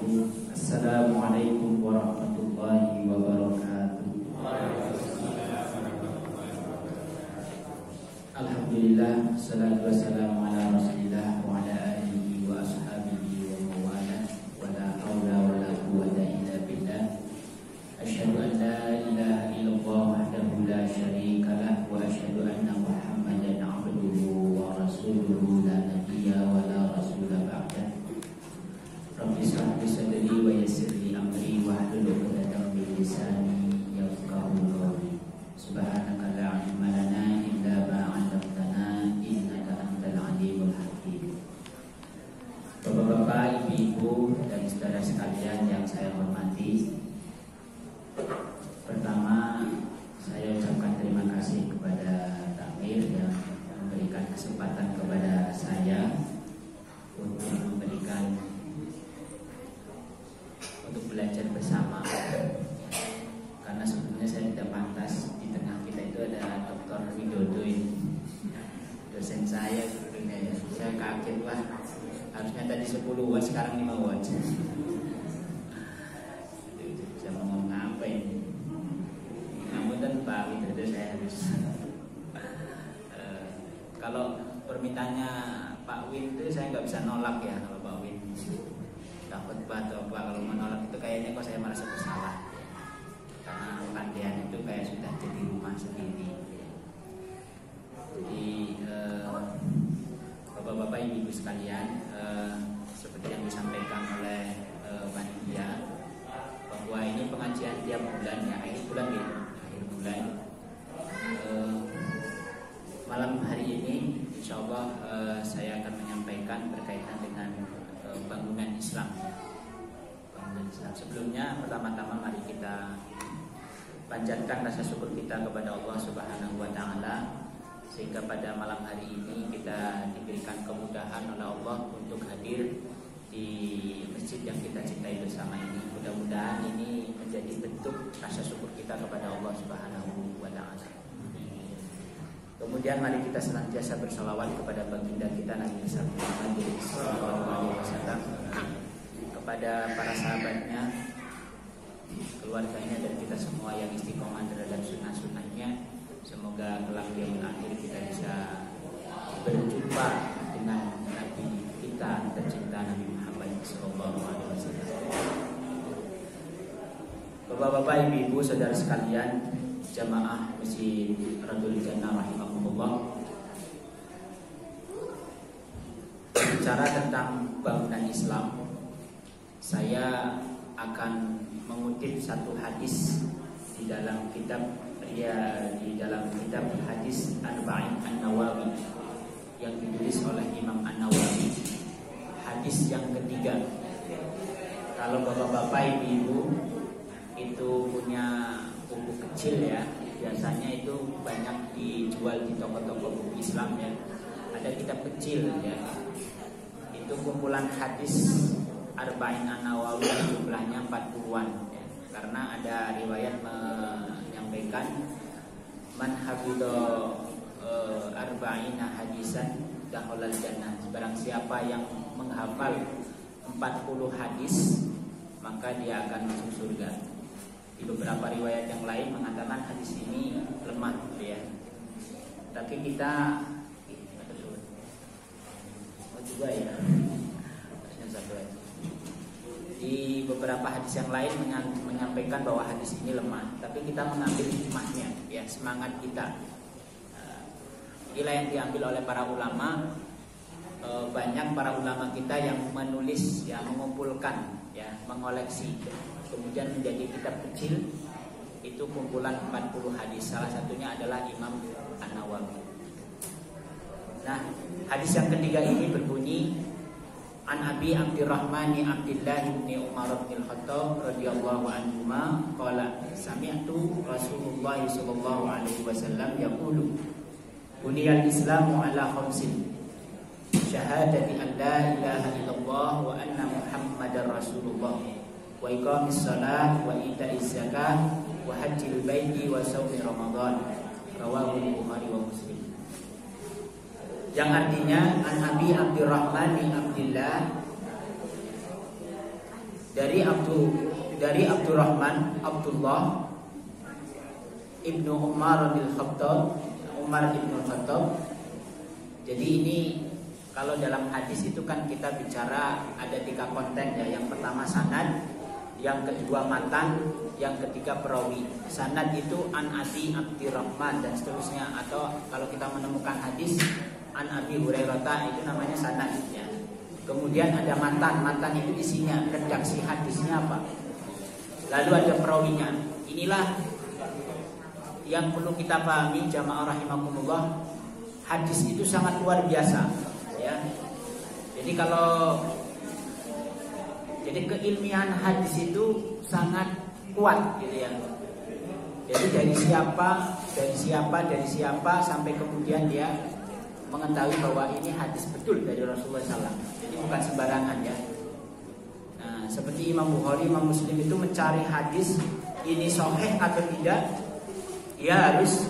Assalamualaikum warahmatullahi wabarakatuh. Alhamdulillah, salatu wassalamu ala rasulillah wa ala alihi wa ashabihi wa mawala wa la hawla wa la quwwata illa billah. Asyhadu an la ilaha illallah wahdahu la syarika lah wa asyhadu anna Muhammadan abduhu wa rasuluhu la nabiyya wa la rasula ba'dah. Rabbi shrah li sadri wa yassir li amri wahlul 'uqdatam min lisani yafqahu qawli. Subhanaka la ilma lana illa ma 'allamtana innaka antal alimul hakim. Bapak-bapak, ibu-ibu dan saudara sekalian yang saya hormati, pertama saya ucapkan terima kasih kepada Takmir yang memberikan kesempatan kepada saya untuk belajar bersama, karena sebetulnya saya tidak pantas. Di tengah kita itu ada Dr. Widodo ini, dosen saya sebetulnya ya. Saya kaget, wah harusnya tadi 10 watt sekarang 5 watt. Saya mau ngomong apa ini? Namun dan Pak Widodo saya harus kalau permintaannya Pak Win itu saya nggak bisa nolak ya. Kalau Pak Win dapat atau apa, kalau menolak itu kayaknya kok saya merasa bersalah, karena pandian itu kayak sudah jadi rumah sendiri. Jadi bapak-bapak, ibu-ibu sekalian, seperti yang disampaikan oleh panitia, bahwa ini pengajian tiap bulan ya, akhir bulan ya, akhir bulan. Malam hari ini insya Allah saya akan menyampaikan berkaitan dengan bangunan Islam. Bangunan Islam. Sebelumnya, pertama-tama mari kita panjatkan rasa syukur kita kepada Allah Subhanahu wa taala, sehingga pada malam hari ini kita diberikan kemudahan oleh Allah untuk hadir di masjid yang kita cintai bersama ini. Mudah-mudahan ini menjadi bentuk rasa syukur kita kepada Allah Subhanahu wa taala. Kemudian mari kita senantiasa bersalawat kepada baginda kita Nabi Muhammad SAW, kepada para sahabatnya, keluarganya, dan kita semua yang istiqomah terhadap sunnah-sunnahnya. Semoga kelak di yaumil akhir kita bisa berjumpa dengan Nabi kita tercinta Nabi Muhammad SAW. Bapak-bapak, ibu-ibu, saudara sekalian, jamaah Masjid Radul Jannah rahimahumullah. Bicara tentang bangunan Islam, saya akan mengutip satu hadis di dalam kitab hadis Arba'in An-Nawawi yang ditulis oleh Imam An-Nawawi. Hadis yang ketiga. Kalau bapak-bapak, ibu-ibu itu punya buku kecil ya, biasanya itu banyak dijual di toko-toko buku Islam ya. Ada kitab kecil ya, itu kumpulan hadis Arba'in An-Nawawi, jumlahnya 40-an ya. Karena ada riwayat menyampaikan man hafidha arba'ina hadisan dakhalal jannah. Barang siapa yang menghafal 40 hadis, maka dia akan masuk surga. Di beberapa riwayat yang lain mengatakan hadis ini lemah ya. Tapi kita juga ya. Di beberapa hadis yang lain menyampaikan bahwa hadis ini lemah, tapi kita mengambil hikmahnya ya, semangat kita. Inilah yang diambil oleh para ulama. Banyak para ulama kita yang menulis ya, mengumpulkan ya, mengoleksi, kemudian menjadi kitab kecil. Itu kumpulan 40 hadis. Salah satunya adalah Imam An-Nawawi. Nah, hadis yang ketiga ini berbunyi, An Abi Abdurrahman Abdullah bin Umar bin Khattab radhiyallahu anhuma qala sami'tu Rasulullah sallallahu alaihi wasallam yaqulu buniyal Islamu ala khamsin syahadati an la ilaha illallah wa anna Muhammadar Rasulullah wa iqamis shalah wa ita'iz zakah wa hajjil baiti wa shaumi Ramadan. Rawahu Bukhari wa Muslim. Yang artinya An Abi Abdurrahman bin Abdullah, dari Abdurrahman Abdullah Ibnu Umar bin Khattab, Umar bin Khattab. Jadi ini kalau dalam hadis itu kan kita bicara ada 3 konten ya. Yang pertama sanad, yang kedua matan, yang ketiga perawi. Sanad itu an Abi Abdurrahman dan seterusnya, atau kalau kita menemukan hadis an Abi Hurairah itu namanya sanad ya. Kemudian ada matan, matan itu isinya redaksi hadisnya apa. Lalu ada perawinya. Inilah yang perlu kita pahami jamaah rahimakumullah. Hadis itu sangat luar biasa ya. Jadi keilmian hadis itu sangat kuat gitu ya. Jadi dari siapa sampai kemudian dia mengetahui bahwa ini hadis betul dari Rasulullah SAW. Jadi bukan sembarangan ya. Nah, seperti Imam Bukhari, Imam Muslim itu mencari hadis ini sahih atau tidak, dia harus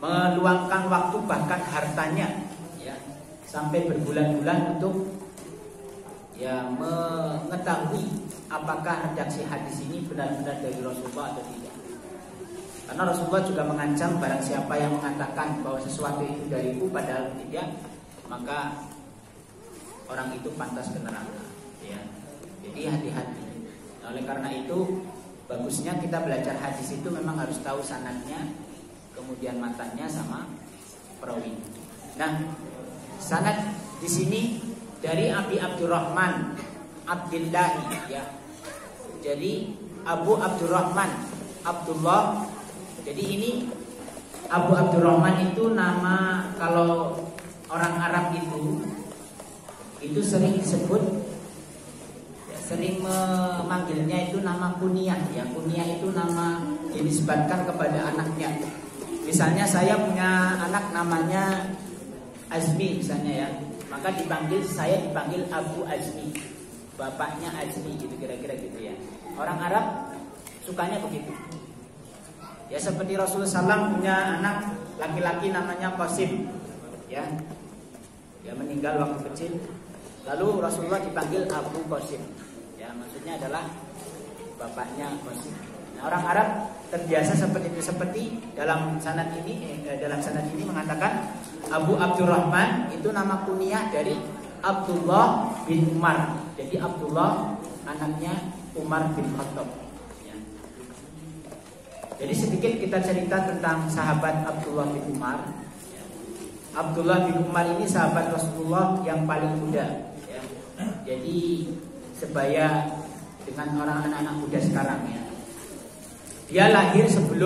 meluangkan waktu bahkan hartanya ya, sampai berbulan-bulan untuk ya mengetahui apakah redaksi hadis ini benar-benar dari Rasulullah atau tidak. Karena Rasulullah juga mengancam barang siapa yang mengatakan bahwa sesuatu itu dariku padahal tidak, maka orang itu pantas ke neraka ya. Jadi hati-hati. Nah, oleh karena itu bagusnya kita belajar hadis itu memang harus tahu sanadnya, kemudian matannya sama perawi. Nah, sanad di sini dari Abi Abdurrahman Abdillahi ya. Jadi Abu Abdurrahman Abdullah. Jadi ini Abu Abdurrahman itu nama, kalau orang Arab itu sering disebut ya, sering memanggilnya itu nama kunyah ya. Kunyah itu nama yang disebutkan kepada anaknya. Misalnya saya punya anak namanya Azmi misalnya ya, maka saya dipanggil Abu Azmi, bapaknya Azmi gitu, kira-kira gitu ya. Orang Arab sukanya begitu. Ya seperti Rasulullah SAW punya anak laki-laki namanya Qasim ya. Dia meninggal waktu kecil, lalu Rasulullah dipanggil Abu Qasim. Ya maksudnya adalah bapaknya Qasim. Nah, orang Arab terbiasa seperti itu. Seperti dalam sanad ini mengatakan Abu Abdurrahman itu nama kunyah dari Abdullah bin Umar. Jadi Abdullah anaknya Umar bin Khattab. Jadi sedikit kita cerita tentang sahabat Abdullah bin Umar. Abdullah bin Umar ini sahabat Rasulullah yang paling muda ya. Jadi sebaya dengan orang anak-anak muda sekarang ya. Dia lahir 10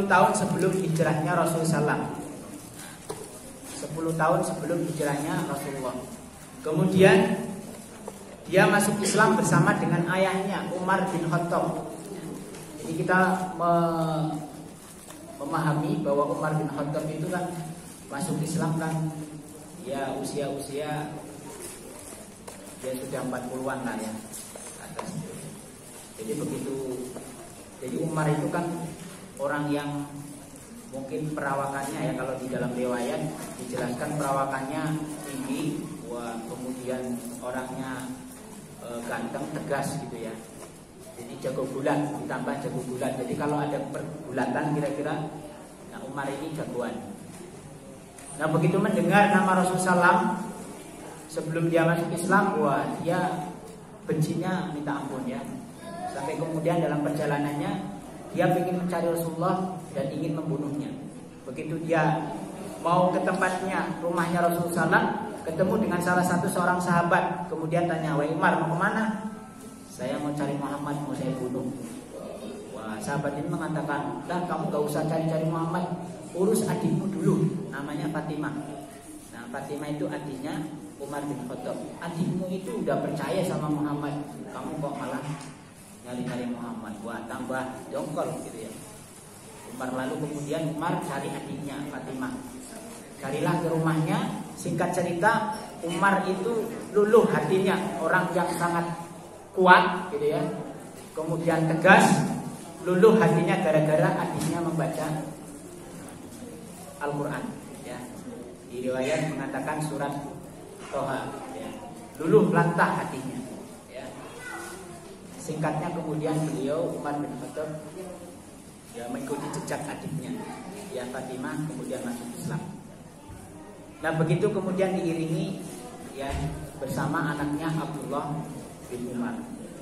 tahun sebelum hijrahnya Rasulullah SAW. 10 tahun sebelum hijrahnya Rasulullah. Kemudian dia masuk Islam bersama dengan ayahnya Umar bin Khattab. Jadi kita memahami bahwa Umar bin Khattab itu kan masuk Islam kan ya usia dia sudah 40-an lah ya atas. Jadi jadi Umar itu kan orang yang mungkin perawakannya ya, kalau di dalam riwayat dijelaskan perawakannya tinggi, kemudian orangnya ganteng, tegas gitu ya. Jadi jago bulat, ditambah jago bulat. Jadi kalau ada pergulatan kira-kira, nah Umar ini jagoan. Nah begitu mendengar nama Rasulullah SAW sebelum dia masuk Islam, wah dia bencinya minta ampun ya. Sampai kemudian dalam perjalanannya dia ingin mencari Rasulullah dan ingin membunuhnya. Begitu dia mau ke tempatnya, rumahnya Rasulullah SAW, ketemu dengan seorang sahabat. Kemudian tanya, wahai Umar, mau kemana? Saya mau cari Muhammad, mau saya bunuh. Wah, sahabat ini mengatakan, "Dah, kamu gak usah cari Muhammad, urus adikmu dulu, namanya Fatimah." Nah, Fatimah itu adiknya Umar bin Khattab. Adikmu itu udah percaya sama Muhammad, kamu kok malah nyari Muhammad. Wah, tambah jongkol gitu ya. Umar lalu kemudian Umar cari adiknya Fatimah. Carilah ke rumahnya. Singkat cerita, Umar itu luluh hatinya, orang yang sangat kuat gitu ya, kemudian tegas, luluh hatinya gara-gara adiknya membaca Al-Quran ya. Di riwayat mengatakan surat Toha ya. Luluh lantah hatinya ya. Singkatnya kemudian beliau Umar bin Khattab ya mengikuti jejak adiknya ya Fatimah, kemudian masuk Islam. Nah begitu kemudian diiringi ya bersama anaknya Abdullah bin Umar.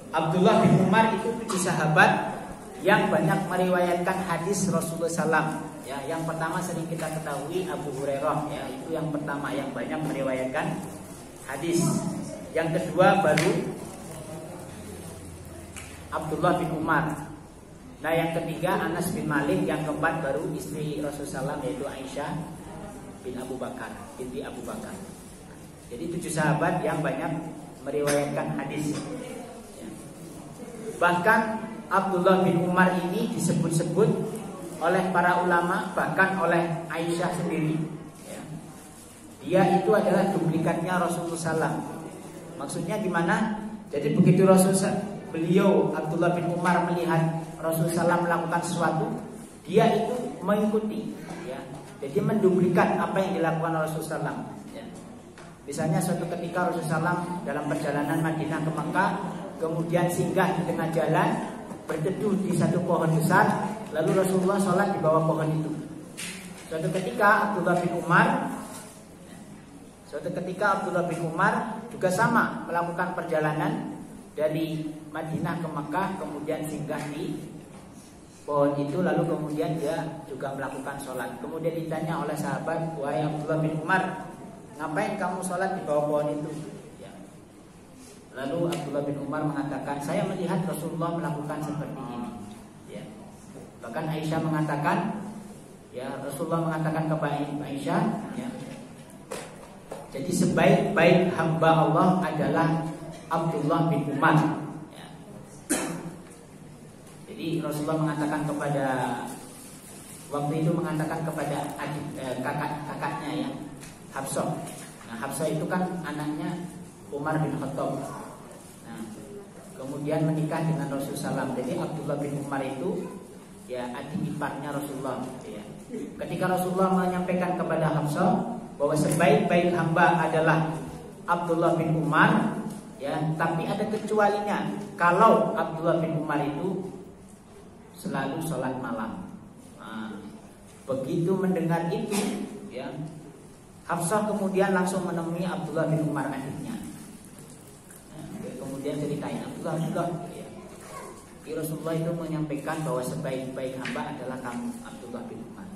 Abdullah bin Umar itu 7 sahabat yang banyak meriwayatkan hadis Rasulullah SAW. Ya, yang pertama sering kita ketahui Abu Hurairah, ya itu yang pertama yang banyak meriwayatkan hadis. Yang kedua baru Abdullah bin Umar. Nah yang ketiga Anas bin Malik, yang keempat baru istri Rasulullah SAW yaitu Aisyah bin Abu Bakar, binti Abu Bakar. Jadi 7 sahabat yang banyak meriwayatkan hadis. Ya. Bahkan Abdullah bin Umar ini disebut-sebut oleh para ulama, bahkan oleh Aisyah sendiri. Ya. Dia itu adalah duplikatnya Rasulullah SAW. Maksudnya gimana? Jadi begitu beliau Abdullah bin Umar melihat Rasulullah SAW melakukan sesuatu, dia itu mengikuti, ya. Jadi menduplikat apa yang dilakukan Rasulullah SAW. Ya. Misalnya suatu ketika Rasulullah SAW dalam perjalanan Madinah ke Mekah, kemudian singgah di tengah jalan, berteduh di satu pohon besar, lalu Rasulullah sholat di bawah pohon itu. Suatu ketika Abdullah bin Umar juga sama melakukan perjalanan dari Madinah ke Mekah, kemudian singgah di pohon itu, lalu kemudian dia juga melakukan sholat. Kemudian ditanya oleh sahabat, wahai Abdullah bin Umar, ngapain kamu sholat di bawah pohon itu? Ya. Lalu Abdullah bin Umar mengatakan, saya melihat Rasulullah melakukan seperti ini. Ya. Bahkan Aisyah mengatakan, ya Rasulullah mengatakan kepada Aisyah, ya, jadi sebaik-baik hamba Allah adalah Abdullah bin Umar. Ya. Jadi Rasulullah mengatakan kepada waktu itu mengatakan kepada kakaknya ya Hafsah. Nah Hafsah itu kan anaknya Umar bin Khattab. Nah kemudian menikah dengan Rasulullah SAW. Jadi Abdullah bin Umar itu ya adik iparnya Rasulullah. Ya. Ketika Rasulullah menyampaikan kepada Hafsah bahwa sebaik-baik hamba adalah Abdullah bin Umar, ya, tapi ada kecualinya. Kalau Abdullah bin Umar itu selalu sholat malam. Nah, begitu mendengar itu, ya, Hafsah kemudian langsung menemui Abdullah bin Umar adiknya. Nah, kemudian ceritain Abdullah, ya. Rasulullah itu menyampaikan bahwa sebaik-baik hamba adalah kamu Abdullah bin Umar.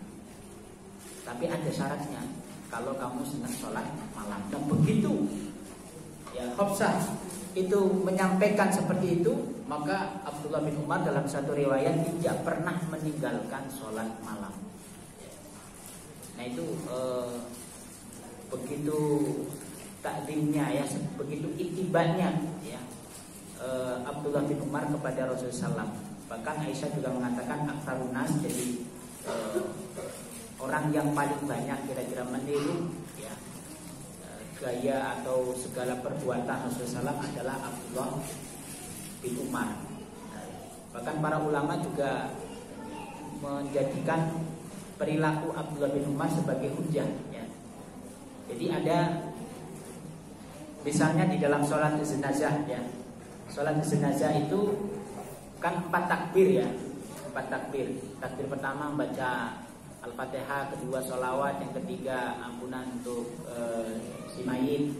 Tapi ada syaratnya. Kalau kamu senang sholat malam. Dan begitu ya Hafsah itu menyampaikan seperti itu, maka Abdullah bin Umar dalam satu riwayat tidak pernah meninggalkan sholat malam. Nah itu begitu takdimnya ya, begitu itibanya ya Abdullah bin Umar kepada Rasulullah SAW. Bahkan Aisyah juga mengatakan aktsarunas, jadi orang yang paling banyak kira-kira meniru ya gaya atau segala perbuatan Rasulullah SAW adalah Abdullah bin Umar. Bahkan para ulama juga menjadikan perilaku Abdullah bin Umar sebagai hujjah ya. Jadi ada misalnya di dalam sholat jenazah ya. Sholat jenazah itu kan 4 takbir ya. 4 takbir. Takbir pertama membaca Al-Fatihah, kedua sholawat, yang ketiga ampunan untuk si mayit.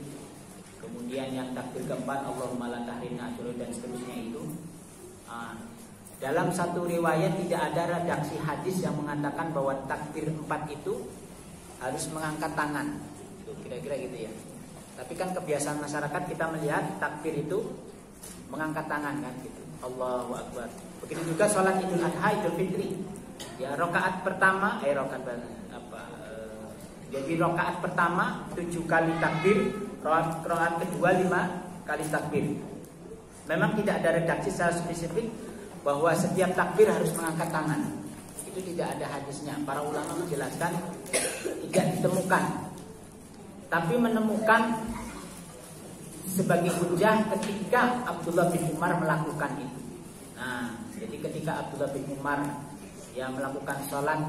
Kemudian yang takbir keempat Allahumma la tahrimna ajrahu dan seterusnya itu. Dalam satu riwayat tidak ada redaksi hadis yang mengatakan bahwa takbir 4 itu harus mengangkat tangan. Itu kira-kira gitu ya. Tapi kan kebiasaan masyarakat kita melihat takbir itu mengangkat tangan kan gitu. Allahu Akbar. Begitu juga sholat Idul Adha, Idul Fitri. Ya rakaat pertama jadi rakaat pertama 7 kali takbir, rakaat kedua 5 kali takbir. Memang tidak ada redaksi secara spesifik bahwa setiap takbir harus mengangkat tangan. Itu tidak ada hadisnya. Para ulama menjelaskan tidak ditemukan. Tapi menemukan sebagai hujjah ketika Abdullah bin Umar melakukan itu. Nah, jadi ketika Abdullah bin Umar yang melakukan sholat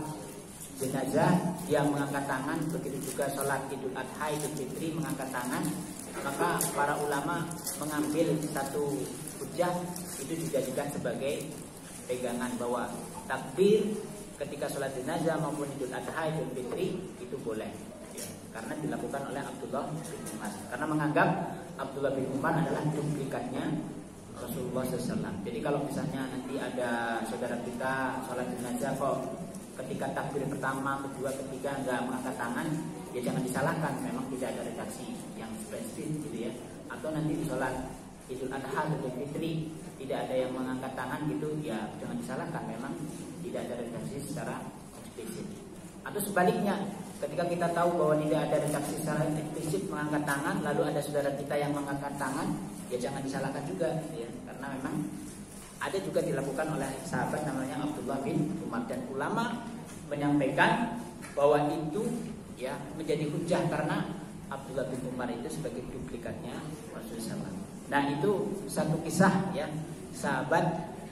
jenazah, dia mengangkat tangan. Begitu juga sholat Idul Adha, Idul Fitri mengangkat tangan. Maka para ulama mengambil satu hujjah itu dijadikan sebagai pegangan bahwa takbir ketika sholat jenazah maupun Idul Adha, Idul Fitri itu boleh ya, karena dilakukan oleh Abdullah bin Umar, karena menganggap Abdullah bin Umar adalah duplikatnya Rasulullah SAW. Jadi kalau misalnya nanti ada saudara kita sholat jenazah kok ketika takbir pertama, kedua, ketiga nggak mengangkat tangan, ya jangan disalahkan, memang tidak ada redaksi yang spesifik gitu ya. Atau nanti di sholat Idul Adha, Idul Fitri tidak ada yang mengangkat tangan gitu, ya jangan disalahkan, memang tidak ada redaksi secara eksplisit. Atau sebaliknya, ketika kita tahu bahwa tidak ada redaksi secara eksplisit mengangkat tangan, lalu ada saudara kita yang mengangkat tangan, ya jangan disalahkan juga ya, karena memang ada juga dilakukan oleh sahabat namanya Abdullah bin Umar, dan ulama menyampaikan bahwa itu ya menjadi hujjah karena Abdullah bin Umar itu sebagai duplikatnya Rasulullah SAW. Nah itu satu kisah ya sahabat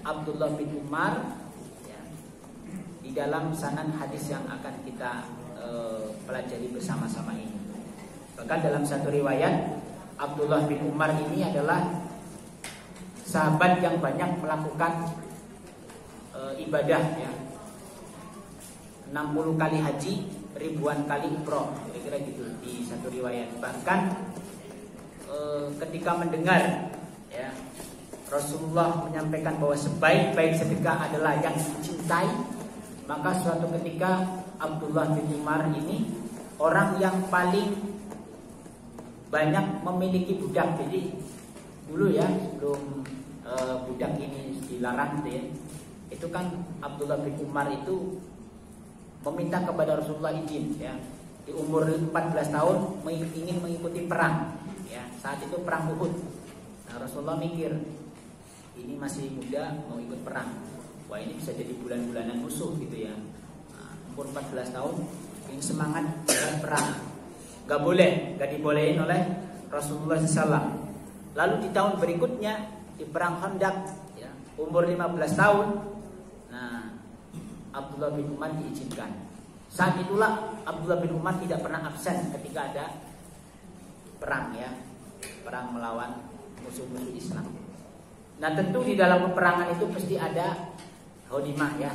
Abdullah bin Umar ya, di dalam sanad hadis yang akan kita pelajari bersama-sama ini. Bahkan dalam satu riwayat Abdullah bin Umar ini adalah sahabat yang banyak melakukan ibadah ya, 60 kali haji, ribuan kali umroh, kira-kira gitu di satu riwayat. Bahkan ketika mendengar ya Rasulullah menyampaikan bahwa sebaik-baik sedekah adalah yang dicintai, maka suatu ketika Abdullah bin Umar ini orang yang paling banyak memiliki budak. Jadi dulu ya sebelum budak ini dilarang gitu ya, itu kan Abdullah bin Umar itu meminta kepada Rasulullah izin ya, di umur 14 tahun ingin mengikuti perang ya, saat itu perang Uhud. Nah, Rasulullah mikir ini masih muda mau ikut perang, wah ini bisa jadi bulan-bulanan musuh gitu ya. Nah, umur 14 tahun ingin semangat dengan perang, gak boleh, gak dibolehin oleh Rasulullah SAW. Lalu di tahun berikutnya di perang Khandaq ya, umur 15 tahun, nah Abdullah bin Umar diizinkan. Saat itulah Abdullah bin Umar tidak pernah absen ketika ada perang ya, perang melawan musuh-musuh Islam. Nah tentu di dalam peperangan itu pasti ada ghanimah ya,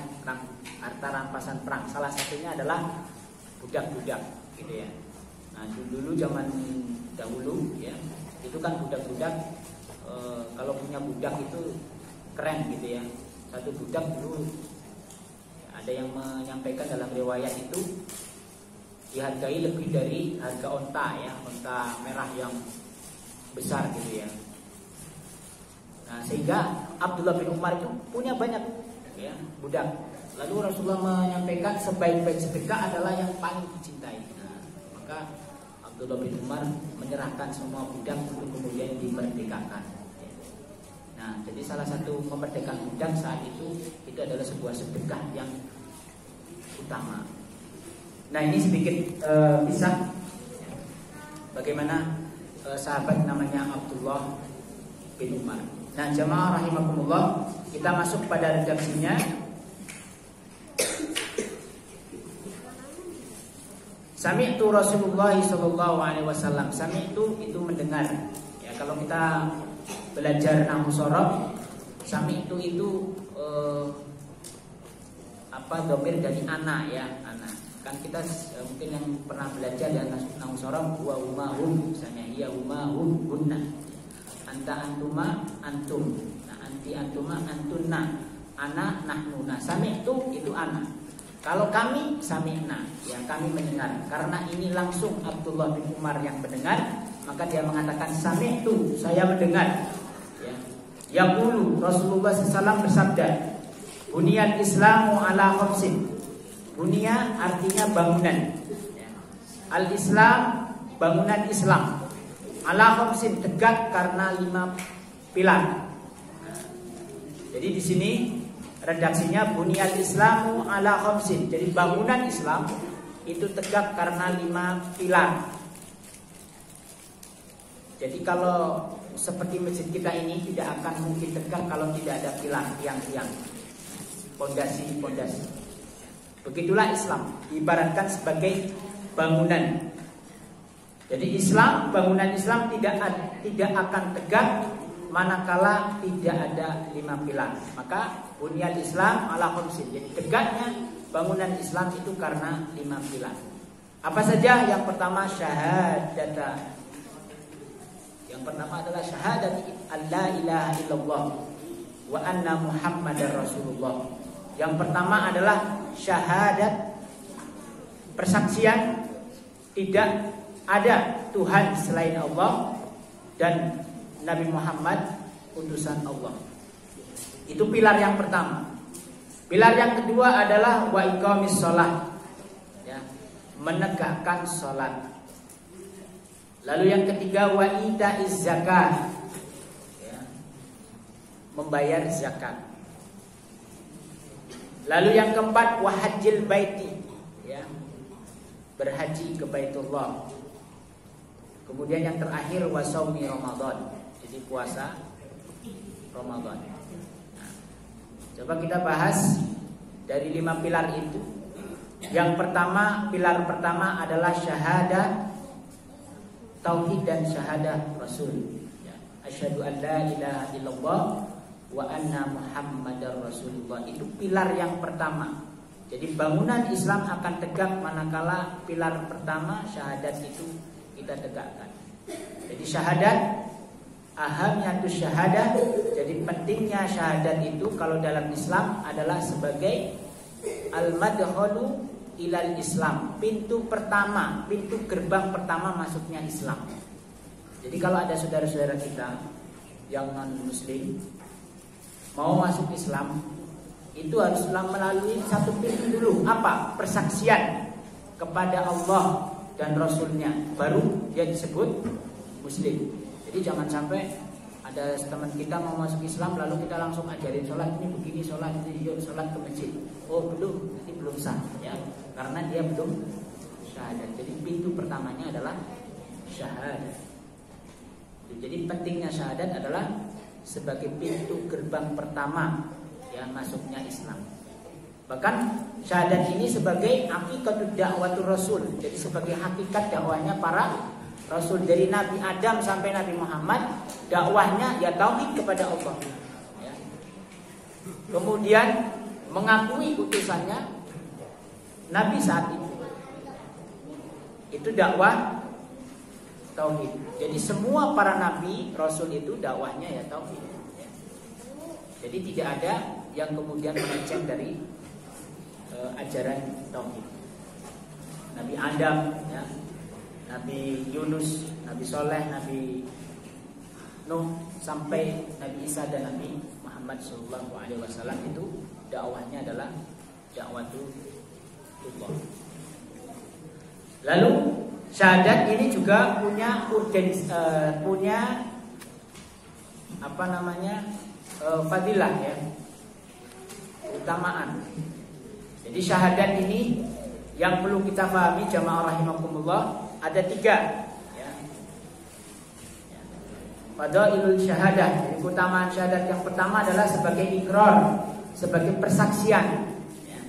harta rampasan perang. Salah satunya adalah budak-budak gitu ya. Nah dulu zaman dahulu ya, itu kan budak-budak kalau punya budak itu keren gitu ya. Satu budak dulu ada yang menyampaikan dalam riwayat itu dihargai lebih dari harga onta ya, onta merah yang besar gitu ya. Nah sehingga Abdullah bin Umar itu punya banyak ya budak. Lalu Rasulullah menyampaikan sebaik-baik sedekah adalah yang paling dicintai. Nah, maka Abdullah bin Umar menyerahkan semua budak untuk kemudian dimerdekakan. Nah, jadi salah satu memerdekakan budak saat itu adalah sebuah sedekah yang utama. Nah, ini sedikit kisah bagaimana sahabat namanya Abdullah bin Umar. Nah, jamaah rahimakumullah, kita masuk pada redaksinya. Sami'tu Rasulullah sallallahu alaihi wasallam. Sami'tu itu mendengar. Ya, kalau kita belajar nahwu shorof, sami'tu itu dhamir dari ana ya, ana. Kan kita mungkin yang pernah belajar dan nahwu shorof wa hum, misalnya hiya hum hunna. Anta antuma antum. Nah, anti antuma antunna. Ana nahnu. Nah, sami'tu itu ana. Kalau kami sami'na, ya kami mendengar. Karena ini langsung Abdullah bin Umar yang mendengar, maka dia mengatakan sami'tu, saya mendengar. Ya. Yaqulu Rasulullah SAW bersabda, buniyal Islamu ala khamsin. Bunya artinya bangunan. Ya. Al-Islam, bangunan Islam. Ala khamsin, tegak karena 5 pilar. Jadi di sini redaksinya bunyal Islamu ala khamsin. Jadi bangunan Islam itu tegak karena 5 pilar. Jadi kalau seperti masjid kita ini tidak akan mungkin tegak kalau tidak ada pilar, tiang-tiang, pondasi-pondasi. Begitulah Islam, diibaratkan sebagai bangunan. Jadi Islam, bangunan Islam tidak akan tegak manakala tidak ada 5 pilar. Maka bunyal Islam ala khamsin. Jadi tegaknya bangunan Islam itu karena 5 pilar. Apa saja? Yang pertama syahadata. Yang pertama adalah syahadat alla ilaha illallah wa anna muhammadar rasulullah. Yang pertama adalah syahadat, persaksian tidak ada Tuhan selain Allah dan Nabi Muhammad utusan Allah. Itu pilar yang pertama. Pilar yang kedua adalah wa iqamis shalah, ya, menegakkan salat. Lalu yang ketiga wa itaiz zakat, ya, membayar zakat. Lalu yang keempat wa hajjil baiti, ya, berhaji ke Baitullah. Kemudian yang terakhir wa shaumi Ramadan, jadi puasa Ramadan. Nah, coba kita bahas dari 5 pilar itu. Yang pertama, pilar pertama adalah syahadah tauhid dan syahadah Rasul. Ya, asyhadu an la ilaha illallah wa anna muhammadar rasulullah. Itu pilar yang pertama. Jadi bangunan Islam akan tegak manakala pilar pertama syahadat itu kita tegakkan. Jadi syahadat, ahamnya itu syahadah. Jadi pentingnya syahadat itu kalau dalam Islam adalah sebagai al-madkhalu ilal Islam, pintu pertama, pintu gerbang pertama masuknya Islam. Jadi kalau ada saudara-saudara kita yang non muslim mau masuk Islam, itu harus melalui satu pintu dulu. Apa? Persaksian kepada Allah dan Rasulnya, baru dia disebut muslim. Jadi jangan sampai ada teman kita mau masuk Islam lalu kita langsung ajarin sholat, ini begini sholat, ini yuk sholat ke masjid. Oh belum, ini belum sah, ya, karena dia belum syahadat. Jadi pintu pertamanya adalah syahadat. Jadi pentingnya syahadat adalah sebagai pintu gerbang pertama, ya, masuknya Islam. Bahkan syahadat ini sebagai hakikatul da'watur rasul. Jadi sebagai hakikat dakwahnya para rasul, dari Nabi Adam sampai Nabi Muhammad, dakwahnya ya tauhid kepada Allah, ya. Kemudian mengakui utusannya Nabi saat itu dakwah tauhid. Jadi semua para nabi rasul itu dakwahnya ya tauhid, ya. Jadi tidak ada yang kemudian melenceng dari ajaran tauhid. Nabi Adam, ya, Nabi Yunus, Nabi Soleh, Nabi Nuh, sampai Nabi Isa dan Nabi Muhammad SAW itu dakwahnya adalah dakwatullah. Lalu syahadat ini juga punya fadilah, ya, utamaan. Jadi syahadat ini yang perlu kita pahami jamaah rahimakumullah ada 3, ya. Fadailul syahadah. Jadi keutamaan syahadat yang pertama adalah sebagai ikrar, sebagai persaksian, ya.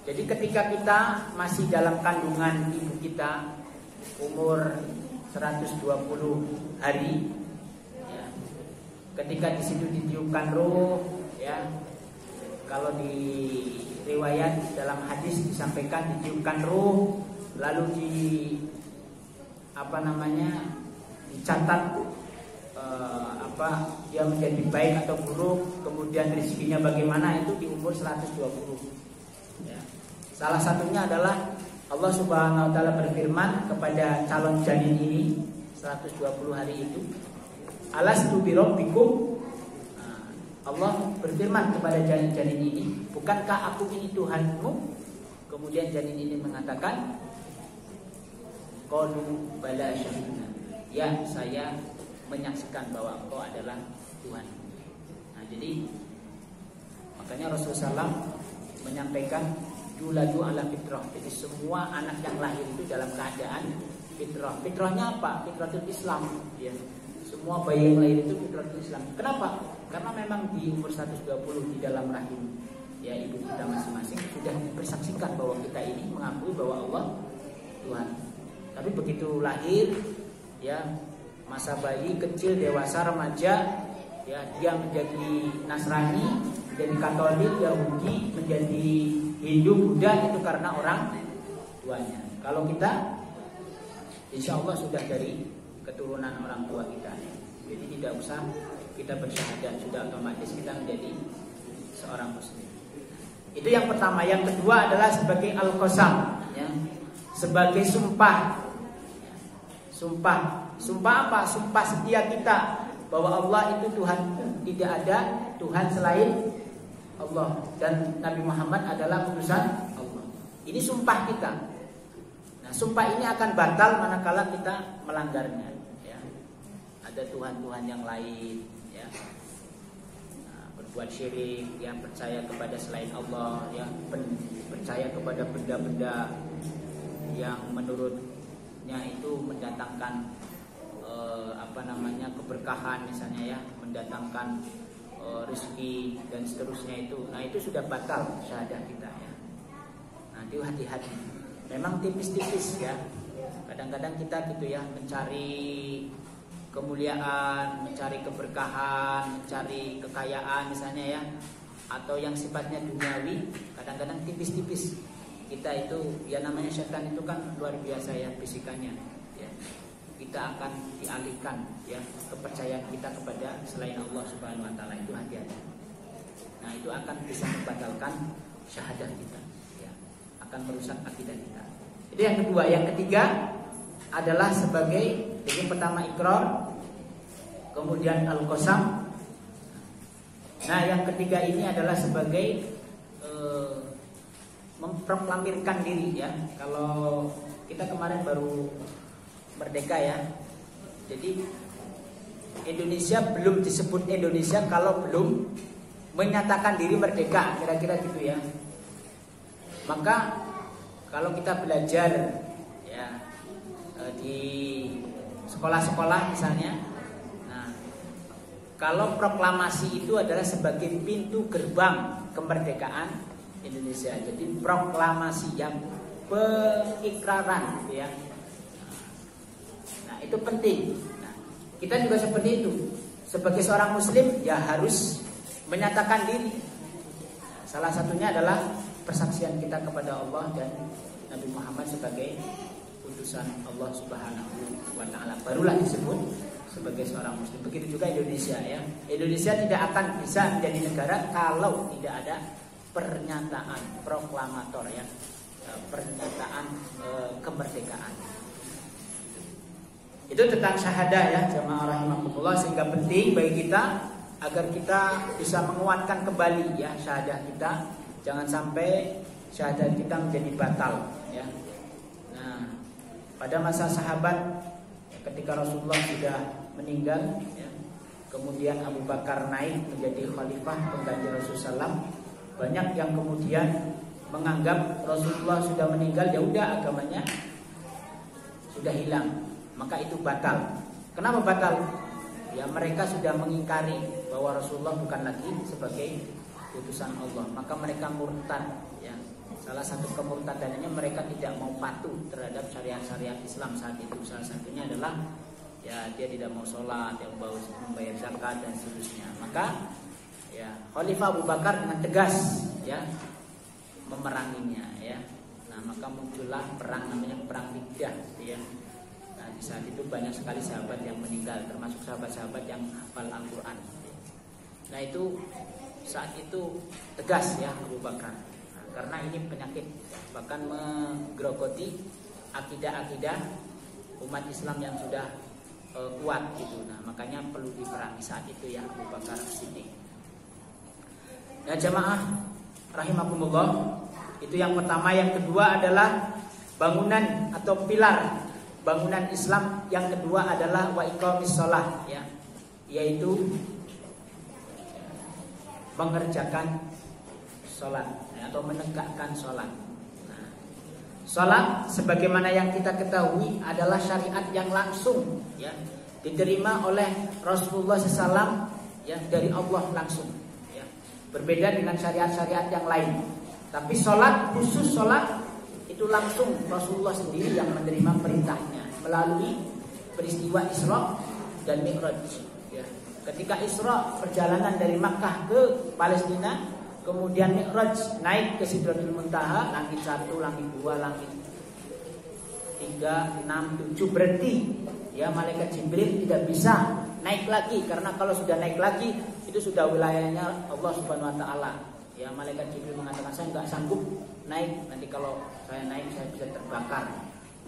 Jadi ketika kita masih dalam kandungan ibu kita umur 120 hari, ya, ketika di situ ditiupkan ruh, ya, kalau di riwayat dalam hadis disampaikan ditiupkan ruh, lalu dicatat dia menjadi baik atau buruk, kemudian rezekinya bagaimana, itu di umur 120, ya. Salah satunya adalah Allah Subhanahu wa taala berfirman kepada calon janin ini 120 hari itu, alastu birabbikum. Allah berfirman kepada janin-janin ini, bukankah aku ini Tuhanmu? Kemudian janin ini mengatakan, qalu bala syahidna, ya, saya menyaksikan bahwa engkau adalah Tuhan. Nah, jadi makanya Rasulullah SAW menyampaikan yuladu ala fitrah. Jadi semua anak yang lahir itu dalam keadaan fitrah. Fitrahnya apa? Fitratul Islam, ya. Semua bayi yang lahir itu fitratul Islam. Kenapa? Karena memang di umur 120 di dalam rahim, ya, ibu kita masing-masing sudah dipersaksikan bahwa kita ini mengakui bahwa Allah Tuhan. Tapi begitu lahir, ya, masa bayi, kecil, dewasa, remaja, ya, dia menjadi Nasrani, menjadi Katolik, Yahudi, menjadi Hindu, Buddha, itu karena orang tuanya. Kalau kita, insya Allah sudah dari keturunan orang tua kita, jadi tidak usah kita bersyahadat, sudah otomatis kita menjadi seorang muslim. Itu yang pertama. Yang kedua adalah sebagai al-qasam, ya, sebagai sumpah. Sumpah apa? Sumpah setia kita bahwa Allah itu Tuhan, tidak ada Tuhan selain Allah, dan Nabi Muhammad adalah utusan Allah. Ini sumpah kita. Nah, sumpah ini akan batal manakala kita melanggarnya, ya. Ada Tuhan-Tuhan yang lain, ya. Nah, berbuat syirik, ya, percaya kepada selain Allah, ya, percaya kepada benda-benda yang menurutnya itu mendatangkan keberkahan, misalnya, ya, mendatangkan rezeki dan seterusnya itu. Nah, itu sudah batal syahadah kita, ya. Nah, itu hati-hati. Memang tipis-tipis, ya. Kadang-kadang kita gitu, ya, mencari kemuliaan, mencari keberkahan, mencari kekayaan, misalnya, ya, atau yang sifatnya duniawi. Kadang-kadang tipis-tipis. Kita itu, ya, namanya setan itu kan luar biasa, ya, fisikannya, ya. Kita akan dialihkan, ya, kepercayaan kita kepada selain Allah Subhanahu wa taala. Itu hati-hati. Nah, itu akan bisa membatalkan syahadah kita, ya, akan merusak akidah kita. Jadi yang kedua. Yang ketiga adalah sebagai, jadi pertama ikrar, kemudian al-qasam. Nah, yang ketiga ini adalah sebagai memproklamirkan diri, ya. Kalau kita kemarin baru merdeka, ya. Jadi Indonesia belum disebut Indonesia kalau belum menyatakan diri merdeka, kira-kira gitu, ya. Maka kalau kita belajar, ya, di sekolah-sekolah misalnya, nah, kalau proklamasi itu adalah sebagai pintu gerbang kemerdekaan Indonesia. Jadi proklamasi yang pengikraran, ya. Nah, itu penting. Nah, kita juga seperti itu. Sebagai seorang muslim, ya, harus menyatakan diri. Nah, salah satunya adalah persaksian kita kepada Allah dan Nabi Muhammad sebagai utusan Allah Subhanahu wa taala. Barulah disebut sebagai seorang muslim. Begitu juga Indonesia, ya. Indonesia tidak akan bisa menjadi negara kalau tidak ada pernyataan proklamator, ya, pernyataan kemerdekaan. Itu tentang syahadah, ya, jamaah rahimakumullah. Sehingga penting bagi kita agar kita bisa menguatkan kembali, ya, syahadah kita. Jangan sampai syahadat kita menjadi batal, ya. Nah, pada masa sahabat, ketika Rasulullah sudah meninggal, ya, kemudian Abu Bakar naik menjadi khalifah pengganti Rasulullah SAW, banyak yang kemudian menganggap Rasulullah sudah meninggal, ya udah agamanya sudah hilang, maka itu batal. Kenapa batal? Ya, mereka sudah mengingkari bahwa Rasulullah bukan lagi sebagai utusan Allah, maka mereka murtad, ya. Salah satu kemurtadannya mereka tidak mau patuh terhadap syariat-syariat Islam saat itu. Salah satunya adalah, ya, dia tidak mau sholat, dia mau membayar zakat dan seterusnya. Maka, ya, Khalifah Abu Bakar dengan tegas, ya, memeranginya, ya. Nah, maka muncullah perang namanya perang Riddah, ya. Nah, di saat itu banyak sekali sahabat yang meninggal, termasuk sahabat-sahabat yang hafal Al-Quran. Nah, itu saat itu tegas, ya, Abu Bakar. Nah, karena ini penyakit, bahkan menggerogoti akidah-akidah umat Islam yang sudah kuat gitu. Nah, makanya perlu diperangi saat itu, ya, Abu Bakar Siddiq. Nah, jamaah rahimakumullah, itu yang pertama. Yang kedua adalah bangunan atau pilar bangunan Islam. Yang kedua adalah wa iqamis shalah, ya, yaitu mengerjakan sholat, ya, atau menegakkan sholat. Nah, sholat sebagaimana yang kita ketahui adalah syariat yang langsung, ya, diterima oleh Rasulullah SAW, ya, dari Allah langsung, ya. Berbeda dengan syariat-syariat yang lain. Tapi sholat, khusus sholat, itu langsung Rasulullah sendiri yang menerima perintahnya melalui peristiwa Isra dan Mi'raj, ya. Ketika Isra, perjalanan dari Makkah ke Palestina, kemudian Mi'raj, naik ke Sidratul Muntaha, langit 1, langit 2, langit 3, 6, 7 berhenti. Ya, malaikat Jibril tidak bisa naik lagi, karena kalau sudah naik lagi itu sudah wilayahnya Allah Subhanahu wa taala. Ya, malaikat Jibril mengatakan, saya enggak sanggup naik, nanti kalau saya naik saya bisa terbakar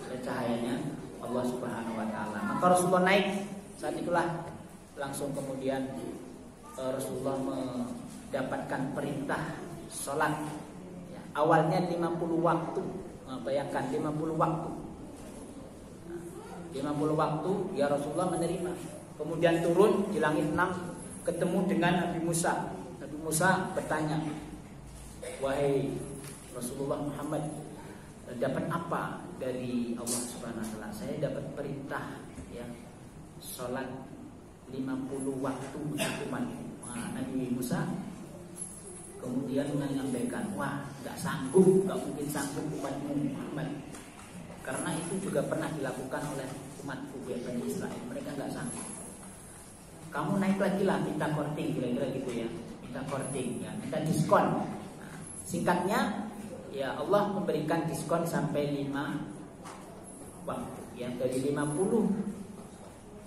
oleh cahayanya Allah Subhanahu wa taala. Maka Rasulullah naik, saat itulah langsung kemudian Rasulullah mendapatkan perintah sholat. Ya, awalnya 50 waktu. Bayangkan 50 waktu. 50 waktu ya Rasulullah menerima. Kemudian turun di langit 6, ketemu dengan Nabi Musa. Nabi Musa bertanya, wahai Rasulullah Muhammad, dapat apa dari Allah Subhanahu wa taala? Saya dapat perintah ya, sholat 50 waktu untuk umatku. Nabi Musa kemudian menyampaikan, wah, nggak sanggup, nggak mungkin sanggup umatmu Muhammad, karena itu juga pernah dilakukan oleh umatku Bani Israel, mereka nggak sanggup. Kamu naik lagi lah, minta korting, kira-kira gitu ya, minta korting, ya, minta diskon. Nah, singkatnya, ya Allah memberikan diskon sampai 5 waktu, ya, dari 50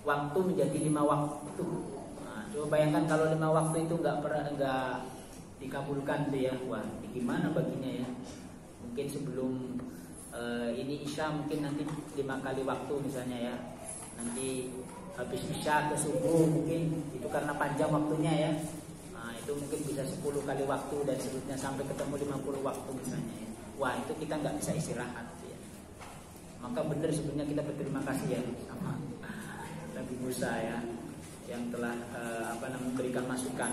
waktu menjadi 5 waktu. Nah, coba bayangkan kalau 5 waktu itu nggak dikabulkan tuh ya, wah, gimana baginya ya? Mungkin sebelum ini Isya mungkin nanti 5 kali waktu misalnya ya. Nanti habis Isya ke subuh mungkin itu karena panjang waktunya ya. Nah, itu mungkin bisa 10 kali waktu dan seterusnya sampai ketemu 50 waktu misalnya ya. Wah, itu kita nggak bisa istirahat ya. Maka benar sebenarnya kita berterima kasih ya sama Nabi Musa ya, yang telah memberikan masukan.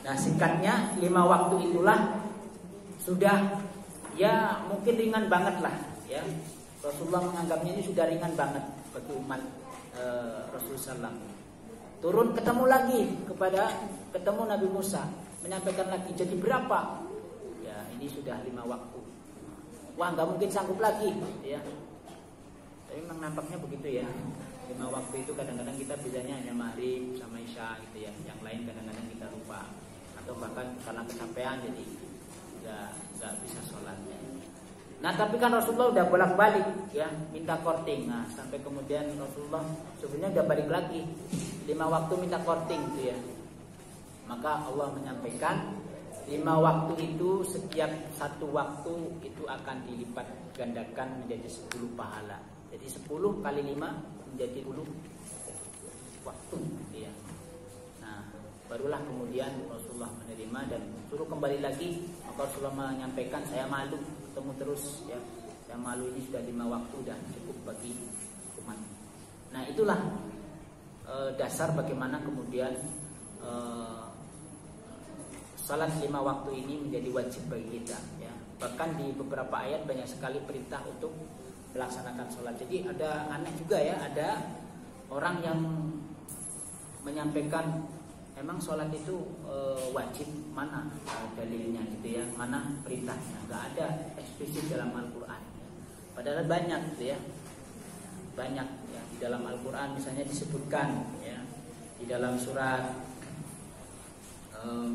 Nah, singkatnya 5 waktu itulah sudah ya mungkin ringan banget lah ya. Rasulullah menganggapnya ini sudah ringan banget bagi umat Rasulullah SAW. Turun ketemu Nabi Musa, menyampaikan lagi, jadi berapa? Ya, ini sudah 5 waktu. Wah, nggak mungkin sanggup lagi ya. Tapi memang nampaknya begitu ya. 5 waktu itu kadang-kadang kita bisanya hanya maghrib sama isya gitu ya. Yang lain kadang-kadang kita lupa, atau bahkan karena kecapean jadi nggak bisa sholat ya. Nah, tapi kan Rasulullah udah bolak-balik ya minta korting. Nah, sampai kemudian Rasulullah sebenarnya udah balik lagi 5 waktu minta korting gitu ya. Maka Allah menyampaikan 5 waktu itu setiap 1 waktu itu akan dilipat gandakan menjadi 10 pahala. Jadi 10 kali 5 menjadi 10 waktu gitu ya. Nah, barulah kemudian Rasulullah menerima dan suruh kembali lagi. Maka Rasulullah menyampaikan, saya malu ketemu terus ya. Saya malu, ini sudah 5 waktu dan cukup bagi umat. Nah, itulah dasar bagaimana kemudian salat 5 waktu ini menjadi wajib bagi kita ya. Bahkan di beberapa ayat banyak sekali perintah untuk melaksanakan sholat. Jadi ada aneh juga ya, ada orang yang menyampaikan emang sholat itu wajib, mana dalilnya gitu ya, mana perintahnya. Nggak ada eksplisit dalam Al-Quran ya. Padahal banyak gitu ya, banyak ya di dalam Al-Quran. Misalnya disebutkan ya di dalam surat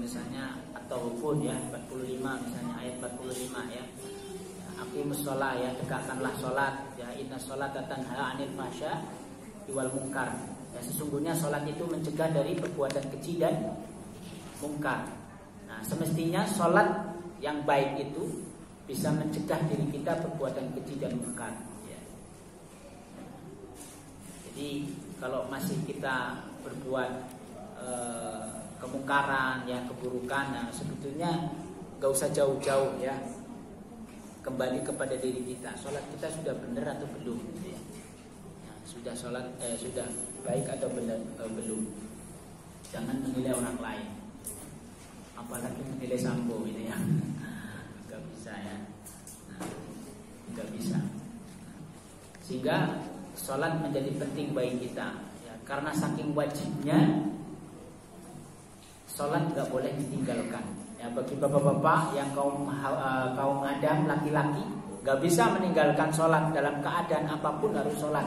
misalnya At-Taubun ya 45, misalnya ayat 45 ya, aqimus sholat ya, tegakkanlah sholat ya, inna sholata tanha 'anil fahsya wal munkar ya, sesungguhnya sholat itu mencegah dari perbuatan keji dan mungkar. Nah, semestinya sholat yang baik itu bisa mencegah diri kita perbuatan keji dan mungkar ya. Jadi kalau masih kita berbuat kemungkaran ya, keburukan, nah sebetulnya gak usah jauh-jauh ya, kembali kepada diri kita. Sholat kita sudah benar atau belum gitu ya. Nah, sudah sholat sudah baik atau benar belum. Jangan menilai orang lain, apalagi menilai sambo gitu ya. Gak bisa ya. Nah, gak bisa. Sehingga sholat menjadi penting bagi kita ya, karena saking wajibnya sholat nggak boleh ditinggalkan ya. Bagi bapak-bapak yang kaum Adam laki-laki nggak bisa meninggalkan sholat, dalam keadaan apapun harus sholat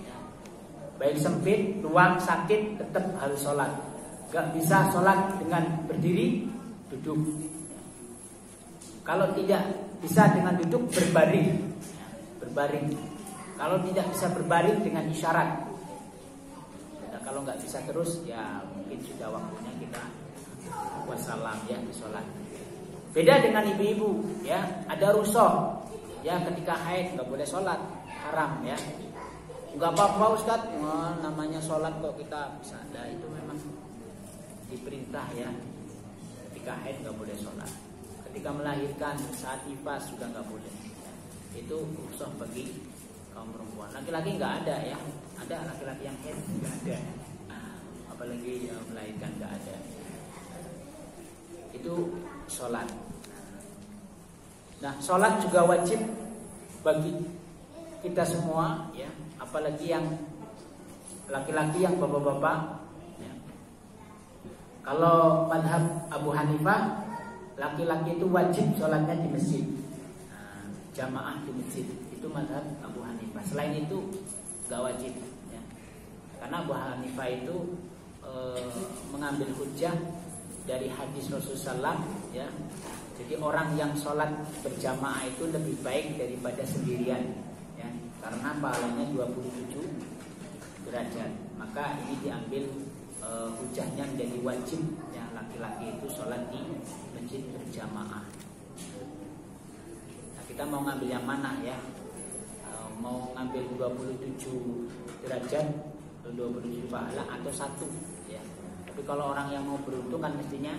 ya. baik sempit, luang, sakit, tetap harus sholat. Gak bisa sholat dengan berdiri, duduk. Kalau tidak bisa dengan duduk, berbaring. Berbaring. Kalau tidak bisa berbaring, dengan isyarat. Nah, kalau nggak bisa terus, ya mungkin sudah waktunya kita wassalam ya di sholat. Beda dengan ibu-ibu, ya ada rusuh, ya ketika haid nggak boleh sholat, haram ya. Nggak apa-apa Ustadz, namanya sholat kok kita bisa. Nah, itu memang diperintah ya. Ketika haid nggak boleh sholat. Ketika melahirkan saat nifas juga nggak boleh. Itu rusuh bagi kaum perempuan. Laki-laki nggak ada ya. Ada laki-laki yang haid nggak ada. Apalagi melahirkan nggak ada. Itu sholat. Nah, sholat juga wajib bagi kita semua ya, apalagi yang laki-laki, yang bapak-bapak ya. Kalau madhab Abu Hanifah, laki-laki itu wajib sholatnya di masjid, nah, jamaah di masjid. Itu madhab Abu Hanifah. Selain itu gak wajib ya. Karena Abu Hanifah itu mengambil hujjah dari hadis Rasulullah SAW ya. Jadi orang yang sholat berjamaah itu lebih baik daripada sendirian ya, karena pahalanya 27 derajat. Maka ini diambil hujahnya menjadi wajib ya, laki-laki itu sholat di masjid berjamaah. Nah, kita mau ngambil yang mana ya? Mau ngambil 27 derajat atau 27 pahala atau satu ya. Tapi kalau orang yang mau beruntung kan mestinya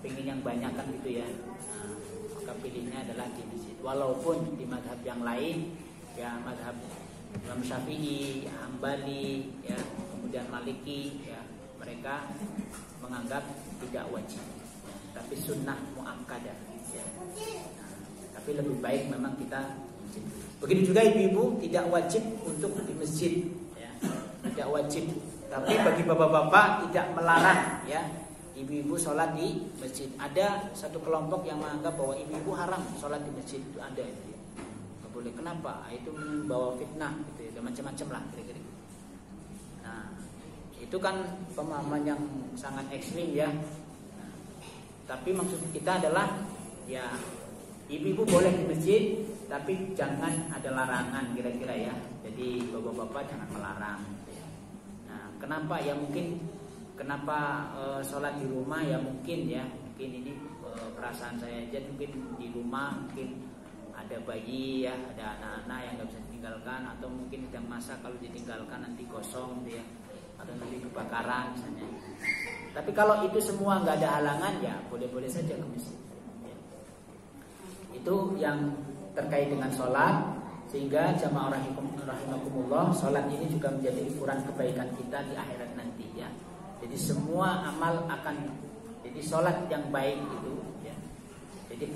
pengen yang banyak kan gitu ya. Nah, maka pilihnya adalah di masjid. Walaupun di madhab yang lain ya, madhab Imam Syafi'i, Hambali ya, kemudian Maliki ya, mereka menganggap tidak wajib ya, tapi sunnah muakkadah ya. Nah, tapi lebih baik memang kita masjid. Begitu juga ibu-ibu tidak wajib untuk di masjid ya, tidak wajib. Tapi bagi bapak-bapak tidak melarang ya, ibu-ibu sholat di masjid. Ada satu kelompok yang menganggap bahwa ibu-ibu haram sholat di masjid. Itu ada itu ya. Nggak boleh. Kenapa? Itu membawa fitnah gitu ya, macam-macam lah kira-kira. Nah, itu kan pemahaman yang sangat ekstrim ya. Nah, tapi maksud kita adalah ya, ibu-ibu boleh di masjid, tapi jangan ada larangan kira-kira ya. Jadi bapak-bapak jangan melarang. Kenapa? Ya mungkin kenapa sholat di rumah ya mungkin ya, mungkin ini perasaan saya aja, mungkin di rumah mungkin ada bayi ya, ada anak-anak yang nggak bisa ditinggalkan, atau mungkin sedang masa kalau ditinggalkan nanti kosong gitu ya, atau nanti kebakaran misalnya. Tapi kalau itu semua nggak ada halangan ya boleh-boleh saja ke masjid ya. Itu yang terkait dengan sholat. Sehingga jamaah rahimakumullah, sholat ini juga menjadi ukuran kebaikan kita di akhirat nanti ya. Jadi semua amal akan, jadi sholat yang baik itu ya, jadi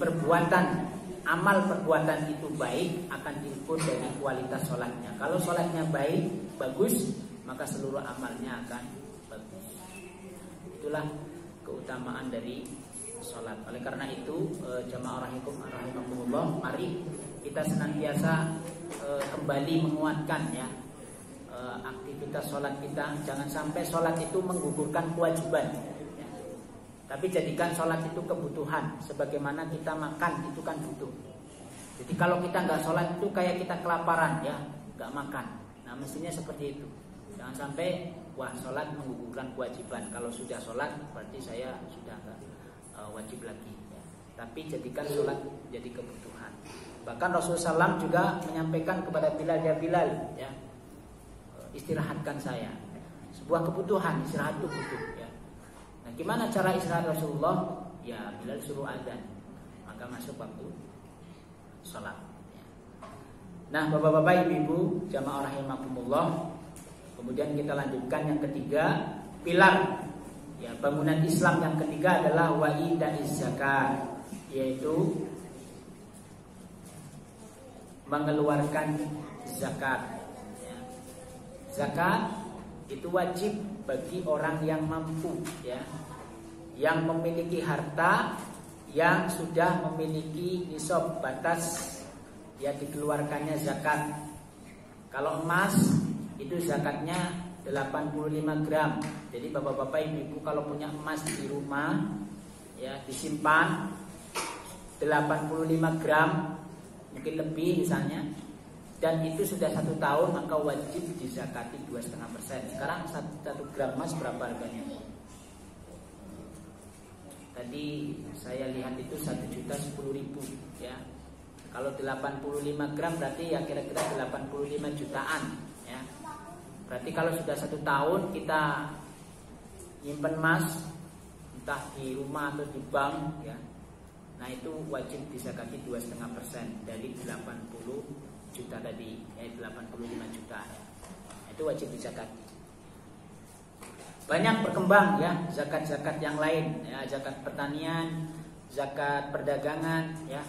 amal perbuatan itu baik akan diukur dari kualitas sholatnya. Kalau sholatnya baik, bagus, maka seluruh amalnya akan bagus. Itulah keutamaan dari sholat. Oleh karena itu jamaah rahimakumullah, mari kita senantiasa kembali menguatkan ya aktivitas sholat kita. Jangan sampai sholat itu menggugurkan kewajiban ya. Tapi jadikan sholat itu kebutuhan. Sebagaimana kita makan itu kan butuh. Jadi kalau kita nggak sholat itu kayak kita kelaparan ya, nggak makan. Nah mestinya seperti itu. Jangan sampai wah sholat menggugurkan kewajiban. Kalau sudah sholat berarti saya sudah nggak wajib lagi ya. Tapi jadikan sholat jadi kebutuhan. Bahkan Rasulullah SAW juga menyampaikan kepada Bilal, ya Bilal ya, istirahatkan saya. Sebuah kebutuhan, istirahat itu butuh ya. Nah gimana cara istirahat Rasulullah? Ya Bilal suruh adzan, maka masuk waktu sholat ya. Nah bapak-bapak, ibu-ibu, jamaah rahimakumullah, kemudian kita lanjutkan yang ketiga, pilar ya, bangunan Islam yang ketiga adalah wa'ida'iz zakat, yaitu mengeluarkan zakat ya. Zakat itu wajib bagi orang yang mampu ya, yang memiliki harta yang sudah memiliki nisab, batas ya dikeluarkannya zakat. Kalau emas itu zakatnya 85 gram. Jadi bapak-bapak ibu-ibu kalau punya emas di rumah ya disimpan 85 gram mungkin lebih misalnya, dan itu sudah 1 tahun maka wajib dizakati 2,5%. Sekarang 1 gram emas berapa harganya? Tadi saya lihat itu 1.010.000 ya. Kalau 85 gram berarti ya kira-kira 85 jutaan ya. Berarti kalau sudah 1 tahun kita nyimpen emas entah di rumah atau di bank ya, nah itu wajib dizakati 2,5% dari 80 juta tadi ya, 85 juta ya. Itu wajib dizakati. Banyak berkembang ya zakat-zakat yang lain ya, zakat pertanian, zakat perdagangan ya.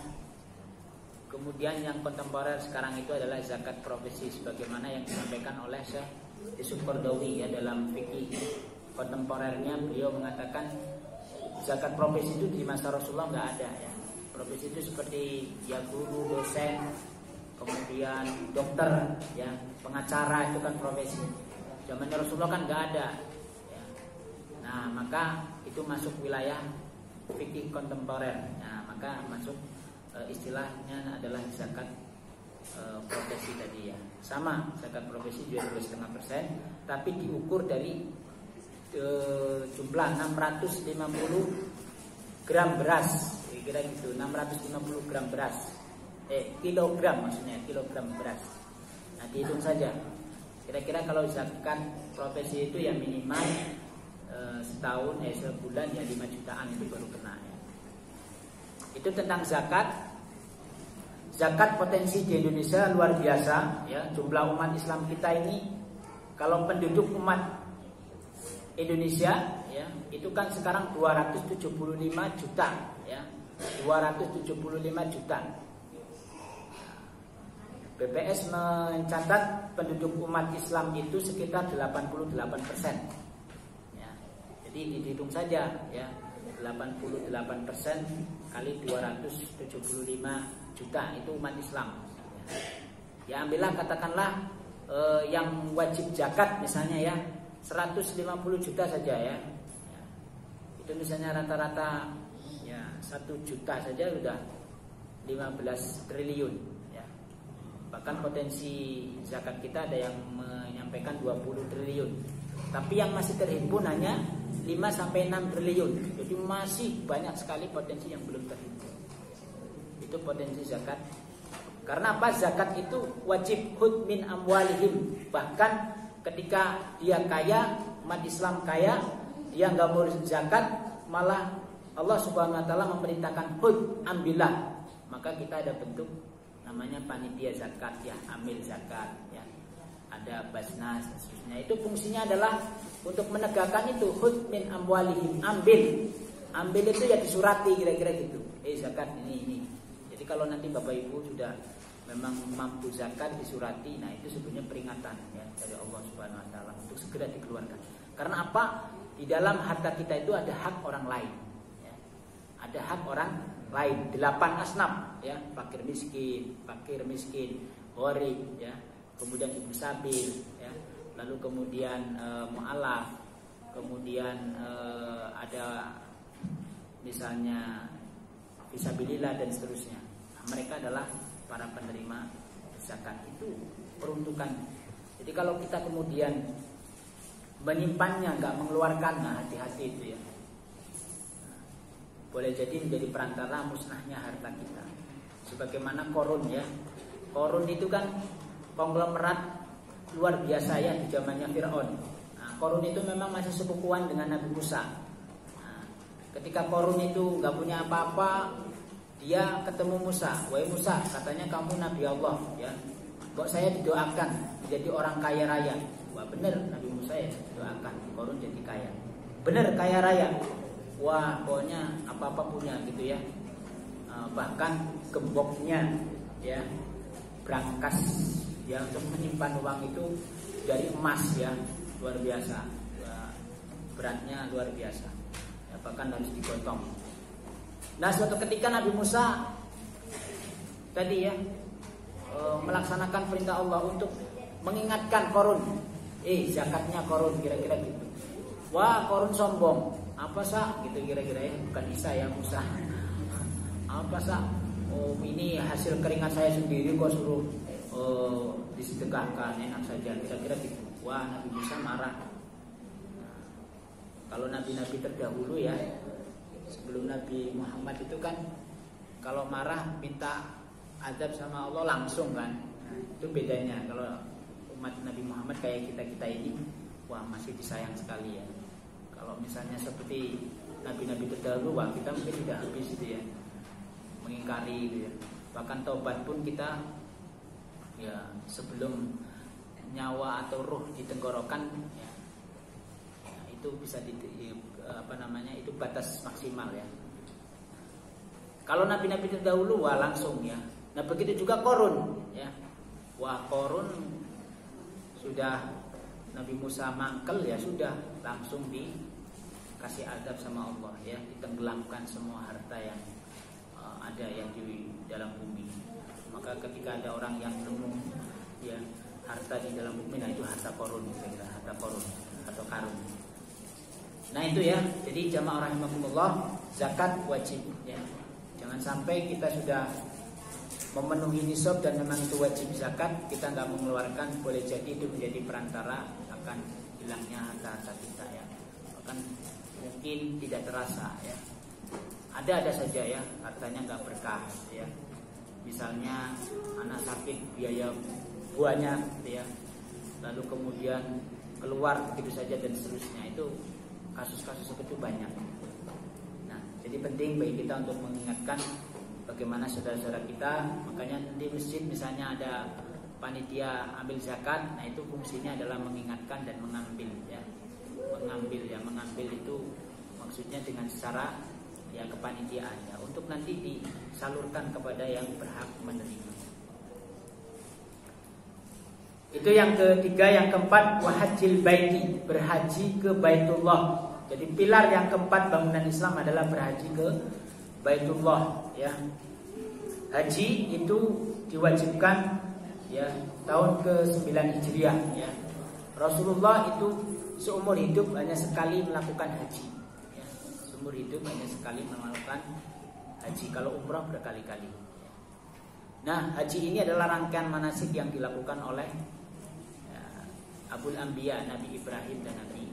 Kemudian yang kontemporer sekarang itu adalah zakat profesi sebagaimana yang disampaikan oleh Syekh Yusuf Qaradawi ya dalam fikih kontemporernya. Beliau mengatakan zakat profesi itu di masa Rasulullah nggak ada ya. Profesi itu seperti ya guru, dosen, kemudian dokter ya, pengacara, itu kan profesi. Zaman Rasulullah kan nggak ada ya. Nah maka itu masuk wilayah fikih kontemporer. Nah maka masuk istilahnya adalah zakat profesi tadi ya. Sama zakat profesi juga 2,5%, tapi diukur dari jumlah 650 gram beras, kira-kira gitu, 650 gram beras. Kilogram maksudnya, kilogram beras. Nah dihitung saja. Kira-kira kalau zakat profesi itu ya minimal setahun sebulan ya 5 jutaan itu baru kena ya. Itu tentang zakat. Zakat potensi di Indonesia luar biasa ya. Jumlah umat Islam kita ini, kalau penduduk umat Indonesia ya, itu kan sekarang 275 juta ya. 275 juta. BPS mencatat penduduk umat Islam itu sekitar 88% ya. Jadi dihitung saja ya, 88% kali 275 juta itu umat Islam ya. Ambillah katakanlah yang wajib zakat misalnya ya 150 juta saja ya. Itu misalnya rata-rata ya 1 juta saja sudah 15 triliun ya. Bahkan potensi zakat kita ada yang menyampaikan 20 triliun. Tapi yang masih terhimpun hanya 5-6 triliun. Jadi masih banyak sekali potensi yang belum terhimpun. Itu potensi zakat. Karena apa? Zakat itu wajib hud min amwalihim. Bahkan ketika dia kaya, umat Islam kaya, dia nggak mau zakat, malah Allah Subhanahu Wa Taala memerintahkan hud, ambillah. Maka kita ada bentuk namanya panitia zakat ya, ambil zakat ya. Ada basnas dan seterusnya. Itu fungsinya adalah untuk menegakkan itu hud min amwalihim, ambil itu ya disurati kira-kira gitu. Zakat ini. Jadi kalau nanti Bapak Ibu sudah memang mampu zakat disurati, nah itu sebenarnya peringatan ya dari Allah Subhanahu Wa Taala untuk segera dikeluarkan. Karena apa? Di dalam harta kita itu ada hak orang lain ya. Ada hak orang lain, 8 asnaf ya, fakir miskin, gharib ya, kemudian ibnu sabil ya, lalu kemudian mu'alaf, kemudian ada misalnya fisabilillah dan seterusnya. Nah, mereka adalah para penerima zakat. Itu peruntukan. Jadi kalau kita kemudian menyimpannya, nggak mengeluarkan, nah hati-hati itu ya. Boleh jadi menjadi perantara musnahnya harta kita. Sebagaimana Qarun ya. Qarun itu kan konglomerat luar biasa ya di zamannya Fir'aun. Nah, Qarun itu memang masih sepupuan dengan Nabi Musa. Nah, ketika Qarun itu nggak punya apa-apa, dia ketemu Musa. Wahai Musa, katanya kamu Nabi Allah ya. Kok saya didoakan menjadi orang kaya raya? Wah benar, Nabi Musa ya doakan Qarun jadi kaya. Benar kaya raya. Wah pokoknya apa-apa punya gitu ya. Bahkan gemboknya ya, brankas ya untuk menyimpan uang itu dari emas ya, luar biasa. Beratnya luar biasa ya, bahkan harus digotong. Nah suatu ketika Nabi Musa tadi ya melaksanakan perintah Allah untuk mengingatkan Qarun zakatnya korun, kira-kira gitu. Wah, korun sombong. Apa sah? Gitu kira-kira ya. Bukan Isa ya, Musa. Apa sah? Oh, ini hasil keringat saya sendiri kok suruh disedekahkan, enak saja, kira-kira gitu. Wah, Nabi Musa marah. Nah, kalau nabi-nabi terdahulu ya, sebelum Nabi Muhammad itu kan kalau marah minta azab sama Allah langsung kan. Nah, itu bedanya. Kalau umat Nabi Muhammad kayak kita-kita ini, wah masih disayang sekali ya. Kalau misalnya seperti nabi-nabi terdahulu, wah kita mungkin tidak habis itu ya, mengingkari gitu ya. Bahkan taubat pun kita ya sebelum nyawa atau ruh di tenggorokan ya, itu bisa itu batas maksimal ya. Kalau nabi-nabi terdahulu wah langsung ya. Nah begitu juga Korun ya. Wah Korun sudah Nabi Musa mangkel ya, sudah langsung dikasih azab sama Allah ya, ditenggelamkan semua harta yang ada yang di dalam bumi. Maka ketika ada orang yang nemu ya harta di dalam bumi, nah itu harta Korun, kira-kira harta Korun atau karun. Nah itu ya, jadi jamaah rahimakumullah, zakat wajib ya. Jangan sampai kita sudah memenuhi nisab dan memang itu wajib zakat, kita nggak mengeluarkan, boleh jadi itu menjadi perantara akan hilangnya harta-harta kita ya. Bahkan mungkin tidak terasa ya. Ada saja ya, hartanya nggak berkah ya. Misalnya anak sakit, biaya buahnya ya, lalu kemudian keluar begitu saja dan seterusnya. Itu kasus-kasus seperti itu banyak. Nah, jadi penting bagi kita untuk mengingatkan bagaimana saudara-saudara kita. Makanya di masjid misalnya ada panitia ambil zakat, nah itu fungsinya adalah mengingatkan dan mengambil ya. Mengambil itu maksudnya dengan secara ya kepanitiaan ya, untuk nanti disalurkan kepada yang berhak menerima. Itu yang ketiga. Yang keempat, wahajil baiti, berhaji ke Baitullah. Jadi pilar yang keempat bangunan Islam adalah berhaji ke Baitullah ya. Haji itu diwajibkan ya tahun ke-9 Hijriah ya. Rasulullah itu seumur hidup hanya sekali melakukan haji ya. Seumur hidup hanya sekali melakukan haji. Kalau umrah berkali-kali. Nah, haji ini adalah rangkaian manasik yang dilakukan oleh ya, Abul Anbiya, Nabi Ibrahim dan Nabi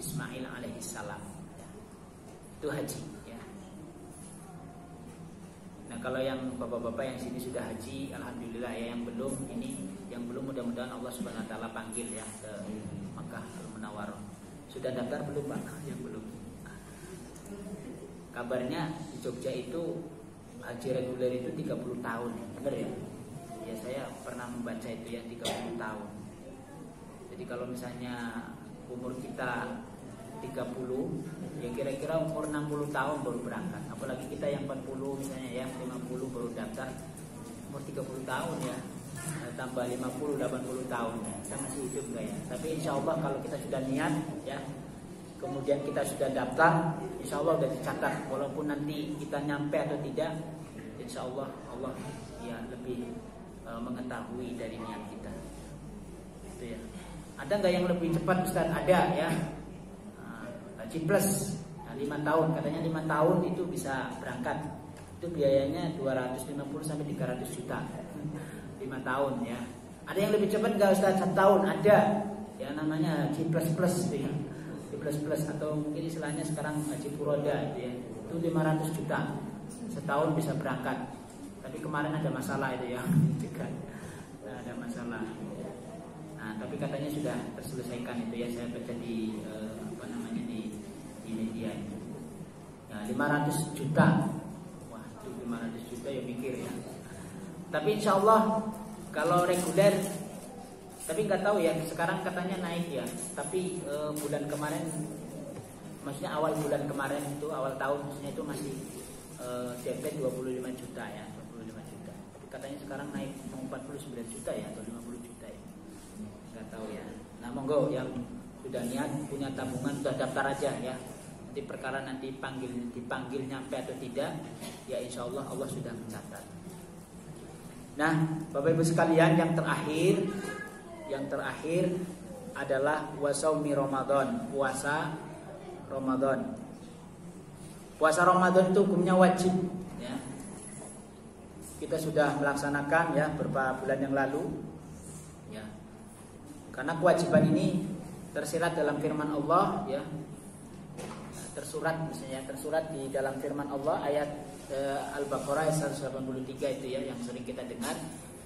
Ismail alaihissalam ya. Itu haji ya. Nah kalau yang bapak-bapak yang sini sudah haji, alhamdulillah ya. Yang belum, yang belum mudah-mudahan Allah Subhanahu Wa Taala panggil ya ke Makkah Al-Munawwarah. Sudah daftar belum Pak? Yang belum. Kabarnya di Jogja itu haji reguler itu 30 tahun, benar ya? Ya saya pernah membaca itu ya, 30 tahun. Jadi kalau misalnya umur kita 30, ya kira-kira umur 60 tahun baru berangkat. Apalagi kita yang 40 misalnya ya, 50 baru daftar. Umur 30 tahun ya, tambah 50, 80 tahun ya. Kita masih hidup enggak ya? Tapi insya Allah kalau kita sudah niat ya, kemudian kita sudah daftar, insya Allah sudah dicatat. Walaupun nanti kita nyampe atau tidak, insya Allah Allah ya lebih mengetahui dari niat kita. Itu ya. Ada nggak yang lebih cepat Ustaz? Ada ya. Haji plus 5 tahun, katanya 5 tahun itu bisa berangkat. Itu biayanya 250 sampai 300 juta. 5 tahun ya. Ada yang lebih cepat nggak Ustaz? 1 tahun ada. Ya namanya haji plus itu ya. Plus atau mungkin istilahnya sekarang haji furoda itu ya. Itu 500 juta. Setahun bisa berangkat. Tapi kemarin ada masalah itu ya. Ada masalah. Nah, tapi katanya sudah terselesaikan itu ya. Saya baca di di media ini. Ya, 500 juta. Wah, itu 500 juta ya mikir ya. Tapi insya Allah kalau reguler, tapi nggak tahu ya. Sekarang katanya naik ya. Tapi bulan kemarin, maksudnya awal bulan kemarin itu, awal tahun maksudnya itu masih DP 25 juta ya, 25 juta. Tapi katanya sekarang naik mau 49 juta ya atau 50 juta ya. Nggak tahu ya. Nah, monggo yang sudah niat punya tabungan sudah daftar aja ya. Nanti perkara nanti dipanggil nyampe atau tidak, ya insya Allah Allah sudah mencatat. Nah, Bapak Ibu sekalian, yang terakhir adalah wasaumi Ramadan, puasa Ramadan. Puasa Ramadan itu hukumnya wajib ya. Kita sudah melaksanakan ya beberapa bulan yang lalu ya. Karena kewajiban ini tersirat dalam firman Allah ya. Tersurat di dalam firman Allah ayat Al-Baqarah 183 itu ya, yang sering kita dengar,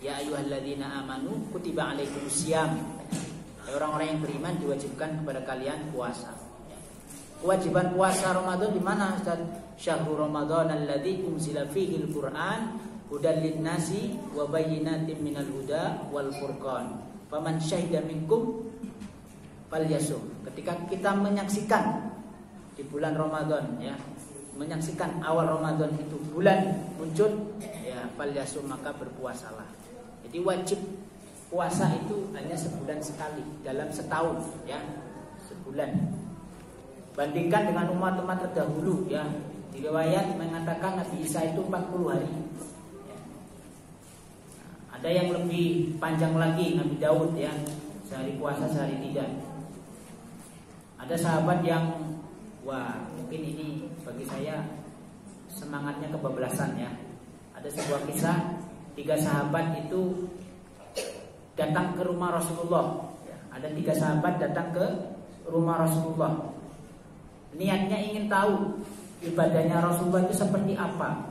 ya ayyuhalladzina amanu kutiba alaikumusiyam. Orang-orang yang beriman diwajibkan kepada kalian puasa. Kewajiban puasa Ramadan di mana, Ustaz? Syahrul Ramadan alladzi unzila fihi al-Qur'an hudan lin-nasi wa bayyinatin minal huda wal furqan. Faman syahida minkum falyasum. Ketika kita menyaksikan di bulan Ramadan ya, menyaksikan awal Ramadan itu bulan muncul ya, falyasum, maka berpuasalah. Jadi wajib puasa itu hanya sebulan sekali dalam setahun ya, sebulan. Bandingkan dengan umat-umat terdahulu ya, di riwayat mengatakan Nabi Isa itu 40 hari ya. Ada yang lebih panjang lagi, Nabi Daud ya, sehari puasa sehari tidak. Ada sahabat yang wah, mungkin ini bagi saya semangatnya kebablasan ya. Ada sebuah kisah, 3 sahabat itu datang ke rumah Rasulullah ya. Ada 3 sahabat datang ke rumah Rasulullah. Niatnya ingin tahu ibadahnya Rasulullah itu seperti apa.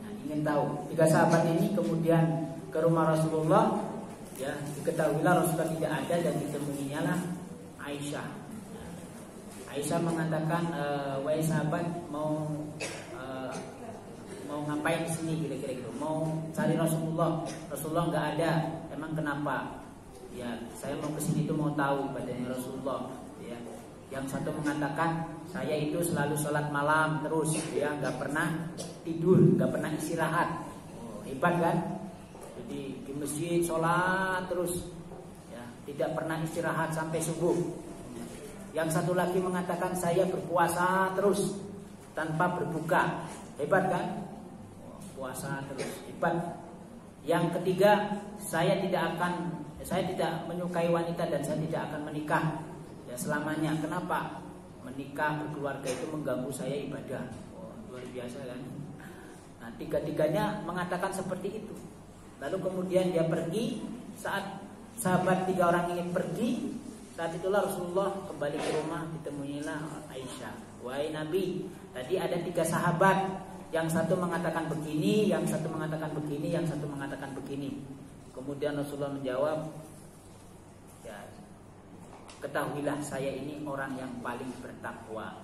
Nah, ingin tahu. 3 sahabat ini kemudian ke rumah Rasulullah ya, diketahuilah Rasulullah tidak ada dan ditemuinya lah Aisyah. Aisyah mengatakan, wahai sahabat, mau ngapain di sini kira-kira gitu? Mau cari Rasulullah. Rasulullah nggak ada. Emang kenapa? Ya, saya mau ke sini tuh mau tahu ibadahnya Rasulullah. Ya. Yang satu mengatakan, saya itu selalu sholat malam terus, ya, nggak pernah tidur, nggak pernah istirahat. Oh, hebat kan? Jadi di masjid sholat terus, ya, tidak pernah istirahat sampai subuh. Yang satu lagi mengatakan saya berpuasa terus tanpa berbuka. Hebat kan? Puasa terus, hebat. Yang ketiga, saya tidak menyukai wanita dan saya tidak akan menikah ya selamanya. Kenapa? Menikah, berkeluarga itu mengganggu saya ibadah. Oh, luar biasa kan? Nah, 3-tiganya mengatakan seperti itu. Lalu kemudian dia pergi. Saat sahabat 3 orang ini pergi, saat itulah Rasulullah kembali ke rumah, ditemuilah Aisyah. Wahai Nabi, tadi ada 3 sahabat, yang satu mengatakan begini, yang satu mengatakan begini, yang satu mengatakan begini. Kemudian Rasulullah menjawab, ya, ketahuilah saya ini orang yang paling bertakwa.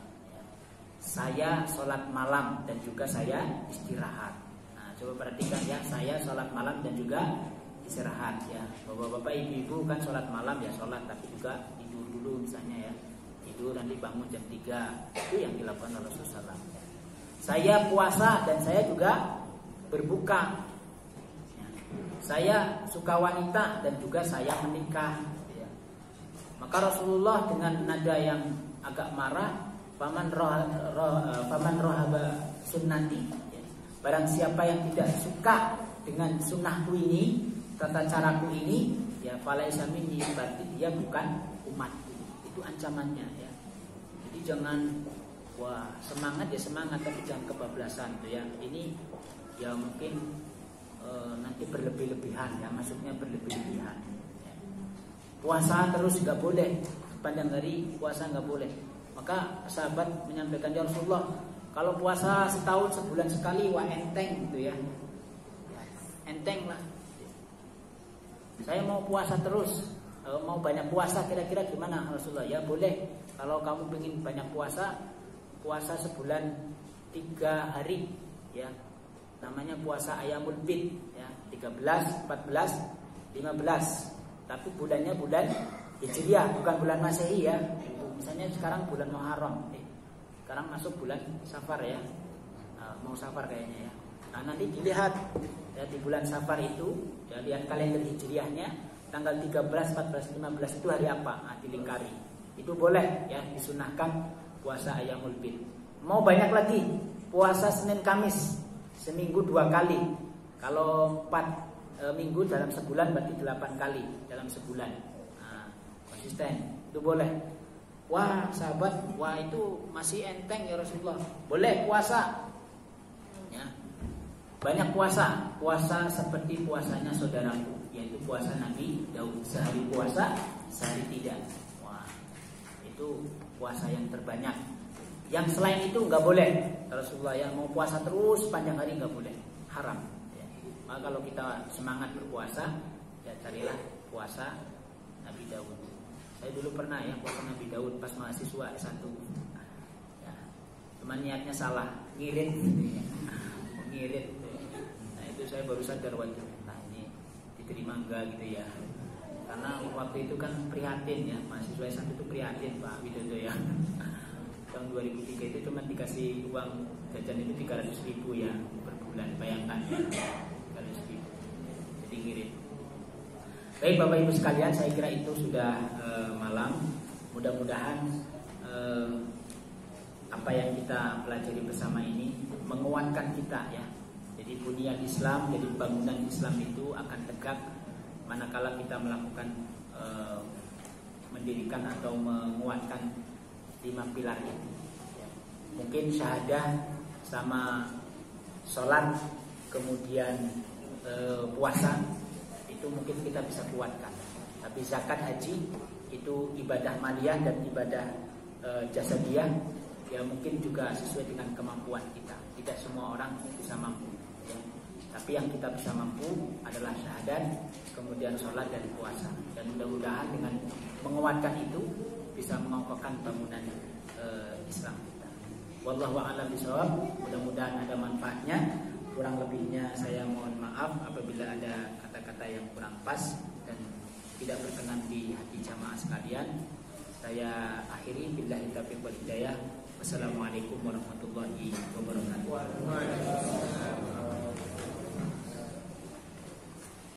Saya sholat malam dan juga saya istirahat. Nah, coba perhatikan ya, saya sholat malam dan juga istirahat ya. Bapak-bapak, ibu-ibu kan sholat malam ya sholat, tapi juga tidur dulu misalnya ya. Tidur nanti bangun jam 3. Itu yang dilakukan oleh Rasulullah SAW. Saya puasa dan saya juga berbuka. Saya suka wanita dan juga saya menikah ya. Maka Rasulullah dengan nada yang agak marah, faman rohaba sunnati ya. Barang siapa yang tidak suka dengan sunnahku ini, tata caraku ini, ya falaisa minni, berarti dia bukan umatku. Itu ancamannya ya. Jadi jangan wah semangat ya semangat, tapi jangan kebablasan tuh ya. Ini ya mungkin nanti berlebih-lebihan ya, maksudnya berlebih-lebihan ya. Puasa terus nggak boleh, sepanjang hari puasa nggak boleh. Maka sahabat menyampaikan, ya Rasulullah, kalau puasa setahun sebulan sekali wah enteng gitu ya, enteng lah. Saya mau puasa terus, mau banyak puasa, kira-kira gimana Rasulullah? Ya boleh, kalau kamu ingin banyak puasa, puasa sebulan 3 hari ya, namanya puasa Ayyamul Bid ya, 13, 14, 15. Tapi bulannya bulan Hijriah, bukan bulan Masehi ya. Misalnya sekarang bulan Muharram, sekarang masuk bulan Safar ya. Mau Safar kayaknya ya. Nah, nanti dilihat ya, di bulan Safar itu ya, lihat kalender Hijriahnya, tanggal 13, 14, 15 itu hari apa? Nah, dilingkari. Itu boleh ya, disunahkan puasa Ayyamul Bid. Mau banyak lagi, puasa Senin Kamis, seminggu 2 kali. Kalau 4 minggu dalam sebulan berarti 8 kali dalam sebulan. Nah, konsisten, itu boleh. Wah sahabat, wah itu masih enteng ya Rasulullah, boleh puasa ya. Banyak puasa seperti puasanya saudaraku, yaitu puasa Nabi Daud, sehari puasa sehari tidak. Wah itu puasa yang terbanyak. Yang selain itu nggak boleh. Rasulullah yang mau puasa terus panjang hari nggak boleh, haram ya. Maka kalau kita semangat berpuasa, ya carilah puasa Nabi Daud. Saya dulu pernah ya puasa Nabi Daud pas mahasiswa S1 ya. Cuman niatnya salah, ngirit ngirit. Nah itu saya baru sadar waktu, nah ini diterima enggak gitu ya. Karena waktu itu kan prihatin ya, mahasiswa S1 itu prihatin Pak Widodo ya. Tahun 2003 itu cuma dikasih uang jajan itu 300.000 ya per bulan, bayangkan ya, 300.000. Jadi ngirit. Baik Bapak Ibu sekalian, saya kira itu sudah malam. Mudah-mudahan apa yang kita pelajari bersama ini menguatkan kita ya. Jadi bunyian Islam, jadi bangunan Islam itu akan tegak manakala kita melakukan mendirikan atau menguatkan 5 pilar itu ya. Mungkin syahadah sama sholat, kemudian puasa itu mungkin kita bisa kuatkan. Tapi zakat, haji itu ibadah maliyah dan ibadah jasadiyah ya, mungkin juga sesuai dengan kemampuan kita. Tidak semua orang bisa mampu ya. Tapi yang kita bisa mampu adalah syahadat, kemudian sholat dan puasa. Dan mudah-mudahan dengan menguatkan itu bisa mengokohkan bangunan Islam kita. Wallahu a'lam bishawab. Mudah-mudahan ada manfaatnya. Kurang lebihnya saya mohon maaf apabila ada kata-kata yang kurang pas dan tidak berkenan di hati jamaah sekalian. Saya akhiri billahi taufiq wal hidayah. Wassalamualaikum warahmatullahi